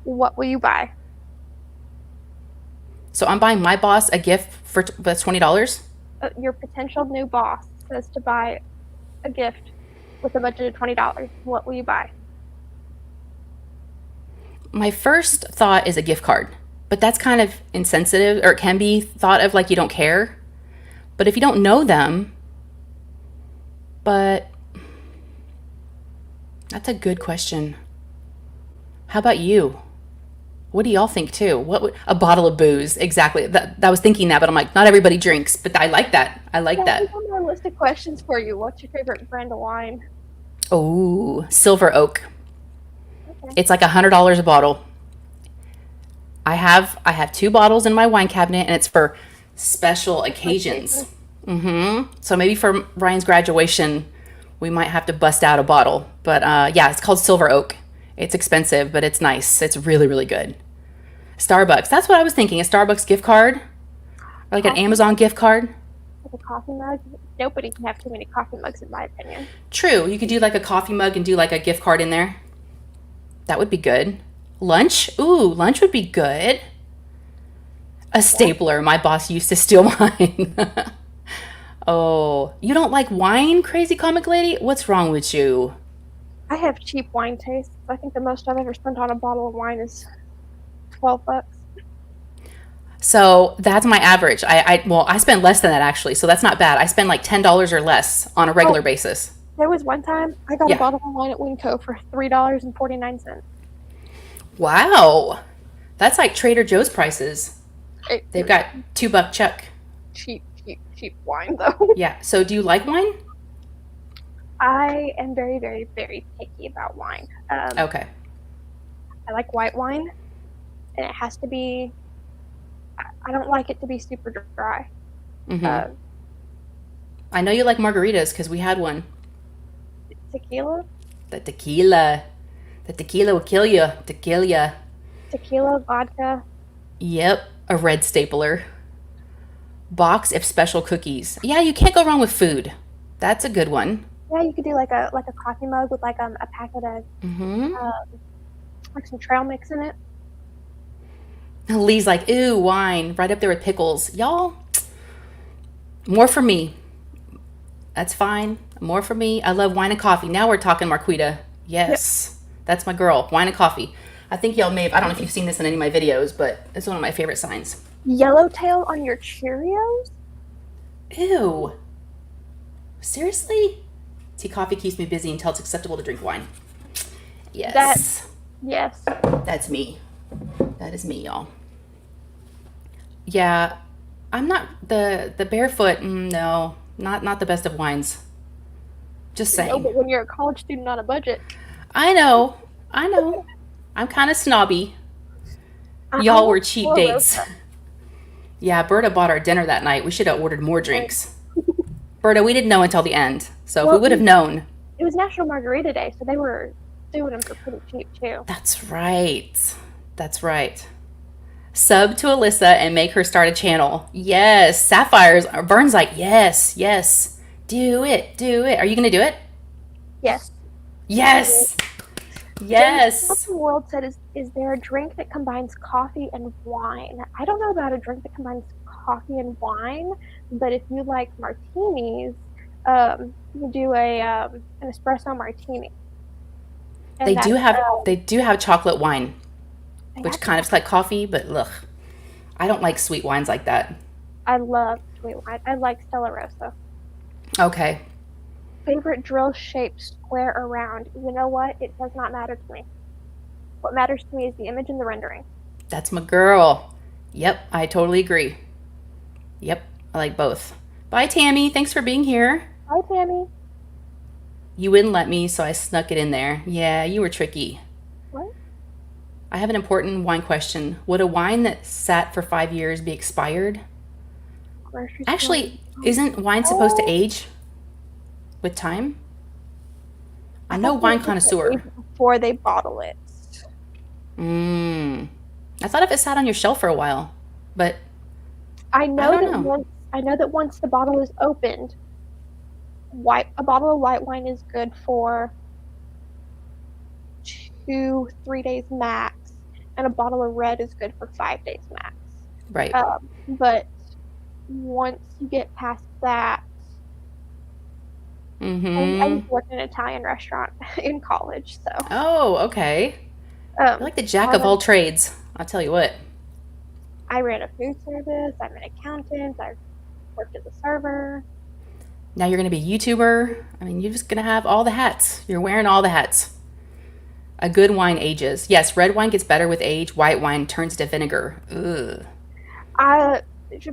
What will you buy? So I'm buying my boss a gift that's $20. Your potential new boss says to buy a gift with a budget of $20. What will you buy? My first thought is a gift card, but that's kind of insensitive, or it can be thought of like you don't care. But if you don't know them, but that's a good question. How about you? What do y'all think too? A bottle of booze? Exactly. That I was thinking that, but I'm like, not everybody drinks. But I like that. I like that. I have a list of questions for you. What's your favorite brand of wine? Oh, Silver Oak. Okay. It's like $100 a bottle. I have 2 bottles in my wine cabinet, and it's for special occasions. So maybe for Ryan's graduation, we might have to bust out a bottle. But yeah, it's called Silver Oak. It's expensive, but it's nice. It's really, really good. Starbucks. That's what I was thinking. A Starbucks gift card, or like an Amazon gift card. Like a coffee mug? Nobody can have too many coffee mugs, in my opinion. True. You could do like a coffee mug and do like a gift card in there. That would be good. Lunch? Ooh, lunch would be good. A stapler. My boss used to steal mine. Oh, you don't like wine, crazy comic lady? What's wrong with you? I have cheap wine tastes. I think the most I've ever spent on a bottle of wine is $12. So that's my average. I spend less than that actually, so that's not bad. I spend like $10 or less on a regular basis. There was one time I got a bottle of wine at Winco for $3.49. Wow. That's like Trader Joe's prices. They've got $2 Chuck. Cheap wine, though. Yeah. So do you like wine? I am very, very, very picky about wine. Okay. I like white wine, and it has to be. I don't like it to be super dry. I know you like margaritas because we had one. Tequila. The tequila will kill you. Tequila, vodka. Yep, a red stapler. Box of special cookies. Yeah, you can't go wrong with food. That's a good one. Yeah, you could do like a coffee mug with like a packet of like some trail mix in it. Lee's like, ooh, wine, right up there with pickles. Y'all, more for me. That's fine. More for me. I love wine and coffee. Now we're talking Marquita. Yes, That's my girl. Wine and coffee. I think y'all may have, I don't know if you've seen this in any of my videos, but it's one of my favorite signs. Yellowtail on your Cheerios? Ew. Seriously? See, coffee keeps me busy until it's acceptable to drink wine. That, Yes. yes. That's me. That is me, y'all. Yeah, I'm not the barefoot. No, not the best of wines. Just No, saying. but when you're a college student on a budget, I know. I know. I'm kind of snobby. I Y'all were want cheap more dates. Rosa. Yeah, Berta bought our dinner that night. We should have ordered more drinks. Berta, we didn't know until the end. So if we Well, would have known. it was National Margarita Day, so they were doing them for pretty cheap too. That's right. That's right. Sub to Alyssa and make her start a channel. Yes. Sapphires. Vern's like, yes, yes. Do it. Do it. Are you going to do it? Yes. Yes. Yes. The world said, is there a drink that combines coffee and wine? I don't know about a drink that combines coffee and wine, but if you like martinis, you do an espresso martini. And They do have chocolate wine, which have kind of is like coffee, but ugh. I don't like sweet wines like that. I love sweet wine. I like Stella Rosa. Okay. Favorite drill shape, square or round? You know what? It does not matter to me. What matters to me is the image and the rendering. That's my girl. Yep, I totally agree. Yep, I like both. Bye, Tammy. Thanks for being here. Hi, Tammy. You wouldn't let me, so I snuck it in there. Yeah, you were tricky. What? I have an important wine question. Would a wine that sat for 5 years be expired? Grocery Actually, store. isn't wine supposed to Oh. age with time? I'm I no thought wine they connoisseur. age before they bottle it. I thought if it sat on your shelf for a while, but I I know don't that know. once the bottle is opened, a bottle of white wine is good for 2-3 days max, and a bottle of red is good for 5 days max. Right. But once you get past that, I used to work in an Italian restaurant in college, so Oh, okay. You're like the jack of all trades. I'll tell you what. I ran a food service. I'm an accountant. I worked as a server. Now you're going to be a YouTuber. I mean, you're just going to have all the hats. You're wearing all the hats. A good wine ages. Yes, red wine gets better with age. White wine turns to vinegar. Ugh.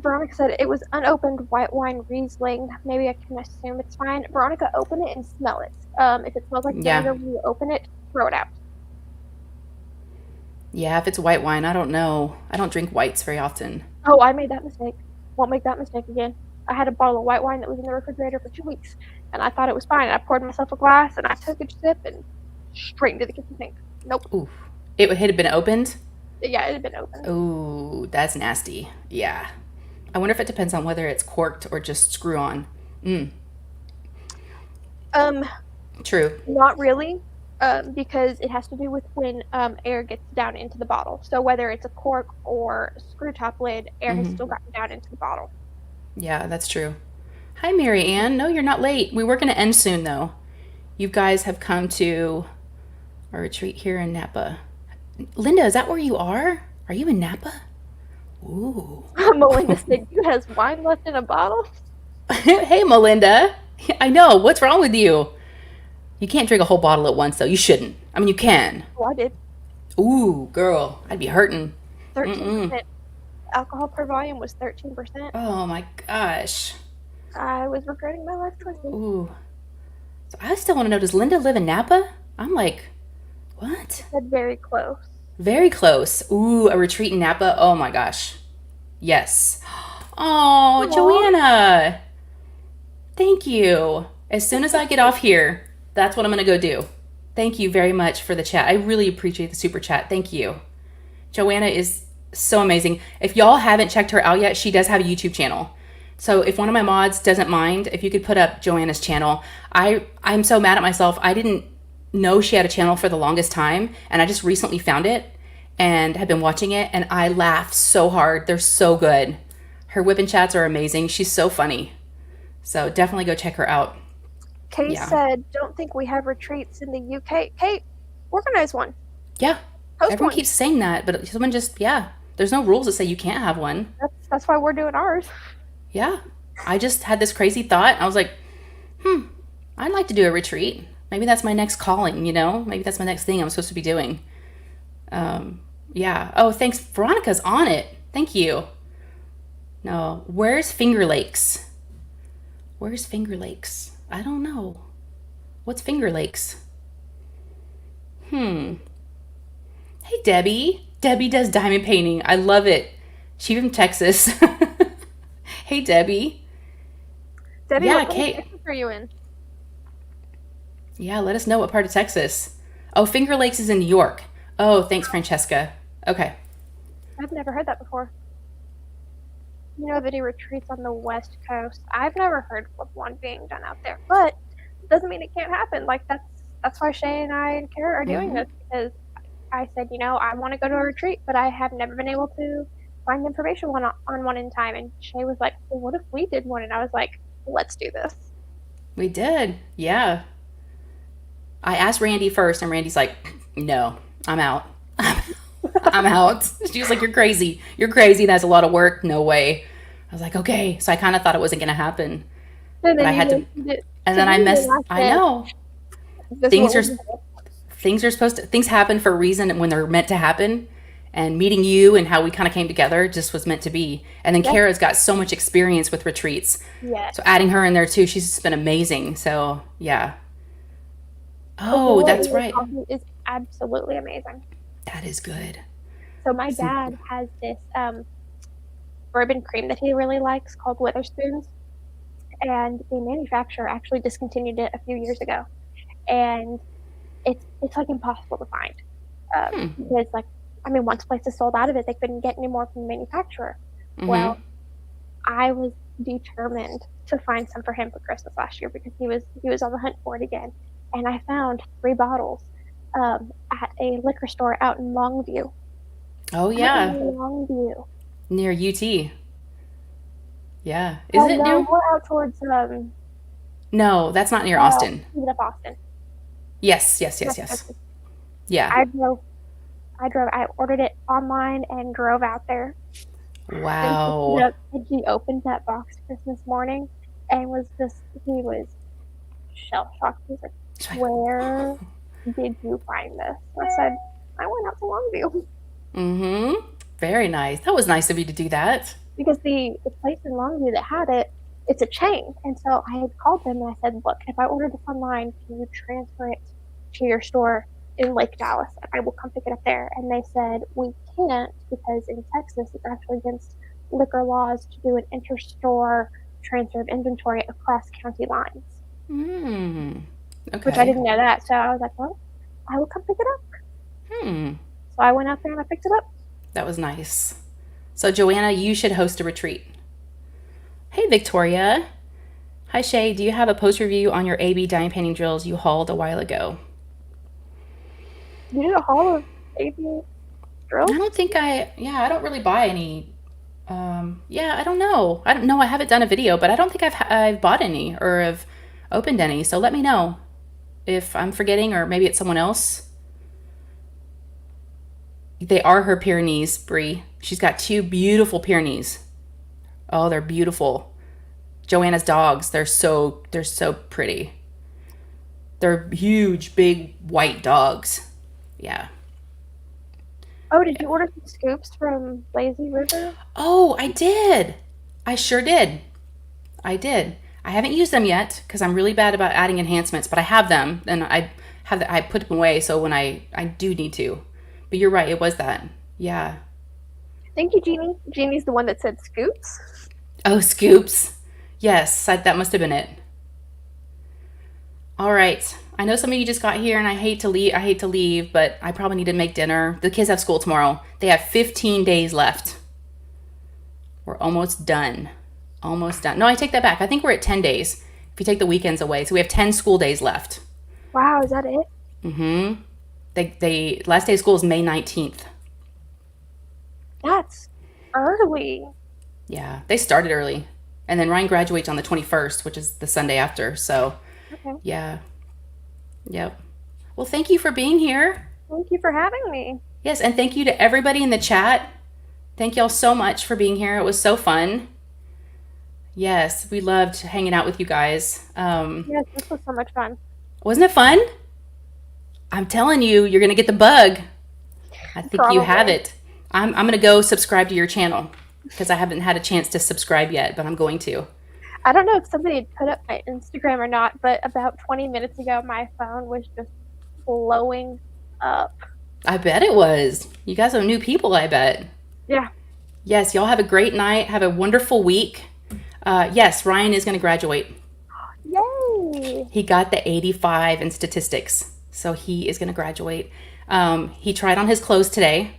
Veronica said it was unopened white wine Riesling. Maybe I can assume it's fine. Veronica, open it and smell it. If it smells like Yeah. vinegar when you open it, throw it out. Yeah, if it's white wine, I don't know. I don't drink whites very often. Oh, I made that mistake. Won't make that mistake again. I had a bottle of white wine that was in the refrigerator for 2 weeks, and I thought it was fine. I poured myself a glass, and I took a sip, and straight into the kitchen sink. Nope. Ooh. It had been opened? Yeah, it had been open. Ooh, that's nasty. Yeah. I wonder if it depends on whether it's corked or just screw on. True. Not really, because it has to do with when air gets down into the bottle. So whether it's a cork or a screw top lid, air has still gotten down into the bottle. Yeah, that's true. Hi, Mary Ann. No, you're not late. We were going to end soon, though. You guys have come to a retreat here in Napa. Linda, is that where you are? Are you in Napa? Ooh. Melinda said, "You has wine left in a bottle?" Hey, Melinda. I know. What's wrong with you? You can't drink a whole bottle at once, though. You shouldn't. I mean, you can. Oh, I did. Ooh, girl. I'd be hurting. 13%. Alcohol per volume was 13%. Oh, my gosh. I was regretting my life choices. Ooh. So I still want to know, does Linda live in Napa? I'm like, what? Said very close. Very close. Ooh, a retreat in Napa. Oh my gosh. Yes. Oh, Joanna. Thank you. As soon as I get off here, that's what I'm going to go do. Thank you very much for the chat. I really appreciate the super chat. Thank you. Joanna is so amazing. If y'all haven't checked her out yet, she does have a YouTube channel. So if one of my mods doesn't mind, if you could put up Joanna's channel. I'm so mad at myself. I didn't know she had a channel for the longest time, and I just recently found it and have been watching it, and I laugh so hard. They're so good. Her whip and chats are amazing. She's so funny. So definitely go check her out. Kate said, "Don't think we have retreats in the UK." Kate, organize one. Yeah. Host Everyone one. keeps saying that, but someone just, there's no rules that say you can't have one. That's why we're doing ours. Yeah. I just had this crazy thought. I was like, I'd like to do a retreat. Maybe that's my next calling, you know? Maybe that's my next thing I'm supposed to be doing. Yeah. Oh, thanks. Veronica's on it. Thank you. No. Where's Finger Lakes? Where's Finger Lakes? I don't know. What's Finger Lakes? Hmm. Hey, Debbie. Debbie does diamond painting. I love it. She from Texas. Hey, Debbie. Debbie, Yeah, what part of Kate. Texas are you in? Yeah, let us know what part of Texas. Oh, Finger Lakes is in New York. Oh, thanks, Francesca. Okay. I've never heard that before. You know, they do retreats on the West Coast. I've never heard of one being done out there, but it doesn't mean it can't happen. Like that's why Shay and I and Kara are doing this, because I said, you know, I want to go to a retreat, but I have never been able to find information on one in time. And Shay was like, well, what if we did one? And I was like, let's do this. We did. Yeah. I asked Randy first, and Randy's like, no, I'm out. I'm out. She was like, you're crazy. You're crazy. That's a lot of work. No way. I was like, okay. So I kind of thought it wasn't going to happen. And But I had to. And then I messed. I know. Things are things happen for a reason when they're meant to happen. And meeting you and how we kind of came together just was meant to be. And then Kara's got so much experience with retreats. Yeah. So adding her in there too, she's just been amazing. So yeah. Oh, that's right. Is absolutely amazing. That is good. So my dad has this bourbon cream that he really likes called Witherspoons, and the manufacturer actually discontinued it a few years ago, and it's like impossible to find because once places sold out of it, they couldn't get any more from the manufacturer. Mm-hmm. Well, I was determined to find some for him for Christmas last year because he was on the hunt for it again, and I found 3 bottles at a liquor store out in Longview. Oh yeah, Longview. near UT. Yeah, is it no, near? more out towards No, that's not near Austin. even up Austin. Yes. Yeah. I ordered it online and drove out there. Wow. And he opened that box Christmas morning and he was shell shocked. He was like, where did you find this? I said, I went out to Longview. Mm-hmm. Very nice. That was nice of you to do that. Because the place in Longview that had it, it's a chain. And so I had called them and I said, look, if I order this online, can you transfer it to your store in Lake Dallas? And I will come pick it up there. And they said, we can't because in Texas, it's actually against liquor laws to do an interstore transfer of inventory across county lines. Okay. Which I didn't know that. So I was like, well, I will come pick it up. So I went out there and I picked it up. That was nice. So Joanna, you should host a retreat. Hey, Victoria. Hi, Shay. Do you have a post review on your AB diamond painting drills you hauled a while ago? You did a haul of AB drills? I don't think I don't really buy any. I don't know. I haven't done a video, but I don't think I've bought any or have opened any. So let me know if I'm forgetting or maybe it's someone else. They are her Pyrenees, Brie. She's got 2 beautiful Pyrenees. Oh, they're beautiful. Joanna's dogs, they're so pretty. They're huge, big, white dogs. Yeah. Oh, did you order some scoops from Lazy River? Oh, I did. I sure did. I did. I haven't used them yet because I'm really bad about adding enhancements, but I have them and I put them away so when I do need to. But you're right, it was that. Yeah. Thank you, Jeannie. Jeannie's the one that said scoops. Oh, scoops. Yes, that must have been it. All right. I know some of you just got here and I hate to leave, but I probably need to make dinner. The kids have school tomorrow. They have 15 days left. We're almost done. Almost done. No, I take that back. I think we're at 10 days if you take the weekends away. So we have 10 school days left. Wow, is that it? Mm-hmm. They last day of school is May 19th. That's early. Yeah, they started early. And then Ryan graduates on the 21st, which is the Sunday after. So, okay. Yeah. Yep. Well, thank you for being here. Thank you for having me. Yes, and thank you to everybody in the chat. Thank y'all so much for being here. It was so fun. Yes, we loved hanging out with you guys. Yes, this was so much fun. Wasn't it fun? I'm telling you, you're gonna get the bug. I think you have Probably. it. I'm gonna go subscribe to your channel because I haven't had a chance to subscribe yet, but I'm going to. I don't know if somebody had put up my Instagram or not, but about 20 minutes ago, my phone was just blowing up. I bet it was. You guys are new people, I bet. Yeah. Yes, y'all have a great night. Have a wonderful week. Yes, Ryan is going to graduate. Yay! He got the 85 in statistics, so he is going to graduate. He tried on his clothes today,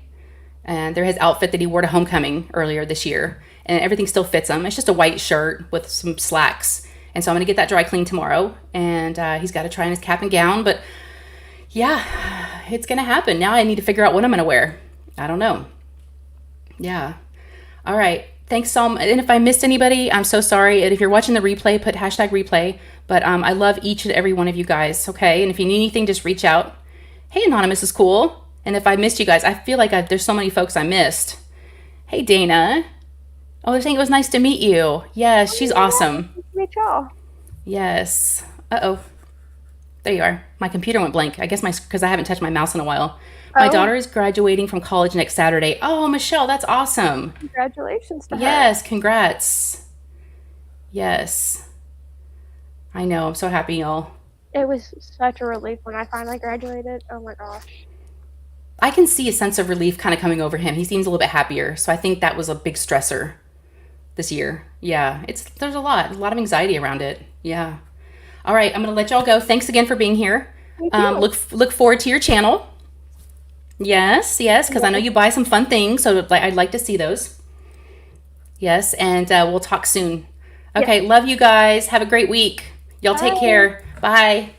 and they're his outfit that he wore to homecoming earlier this year, and everything still fits him. It's just a white shirt with some slacks, and so I'm going to get that dry cleaned tomorrow, and he's got to try on his cap and gown, but yeah, it's going to happen. Now I need to figure out what I'm going to wear. I don't know. Yeah. All right. Thanks so much. And if I missed anybody, I'm so sorry. And if you're watching the replay, put hashtag replay. But I love each and every one of you guys. Okay. And if you need anything, just reach out. Hey, Anonymous is cool. And if I missed you guys, I feel like there's so many folks I missed. Hey, Dana. Oh, I think it was nice to meet you. Yes, she's awesome. Nice to meet y'all. Yes. Uh-oh. There you are. My computer went blank. I guess because I haven't touched my mouse in a while. My Oh, daughter is graduating from college next Saturday. Oh, Michelle, that's awesome. congratulations to her. Yes, congrats. Yes. I know. I'm so happy, y'all. It was such a relief when I finally graduated. Oh my gosh. I can see a sense of relief kind of coming over him. He seems a little bit happier. So I think that was a big stressor this year. Yeah, there's a lot of anxiety around it. Yeah. All right, I'm gonna let y'all go. Thanks again for being here. Thank you. Look forward to your channel. Yes, yes, because I know you buy some fun things, so I'd like to see those. Yes, and we'll talk soon. Okay, love you guys. Have a great week. Y'all take Bye. care. Bye.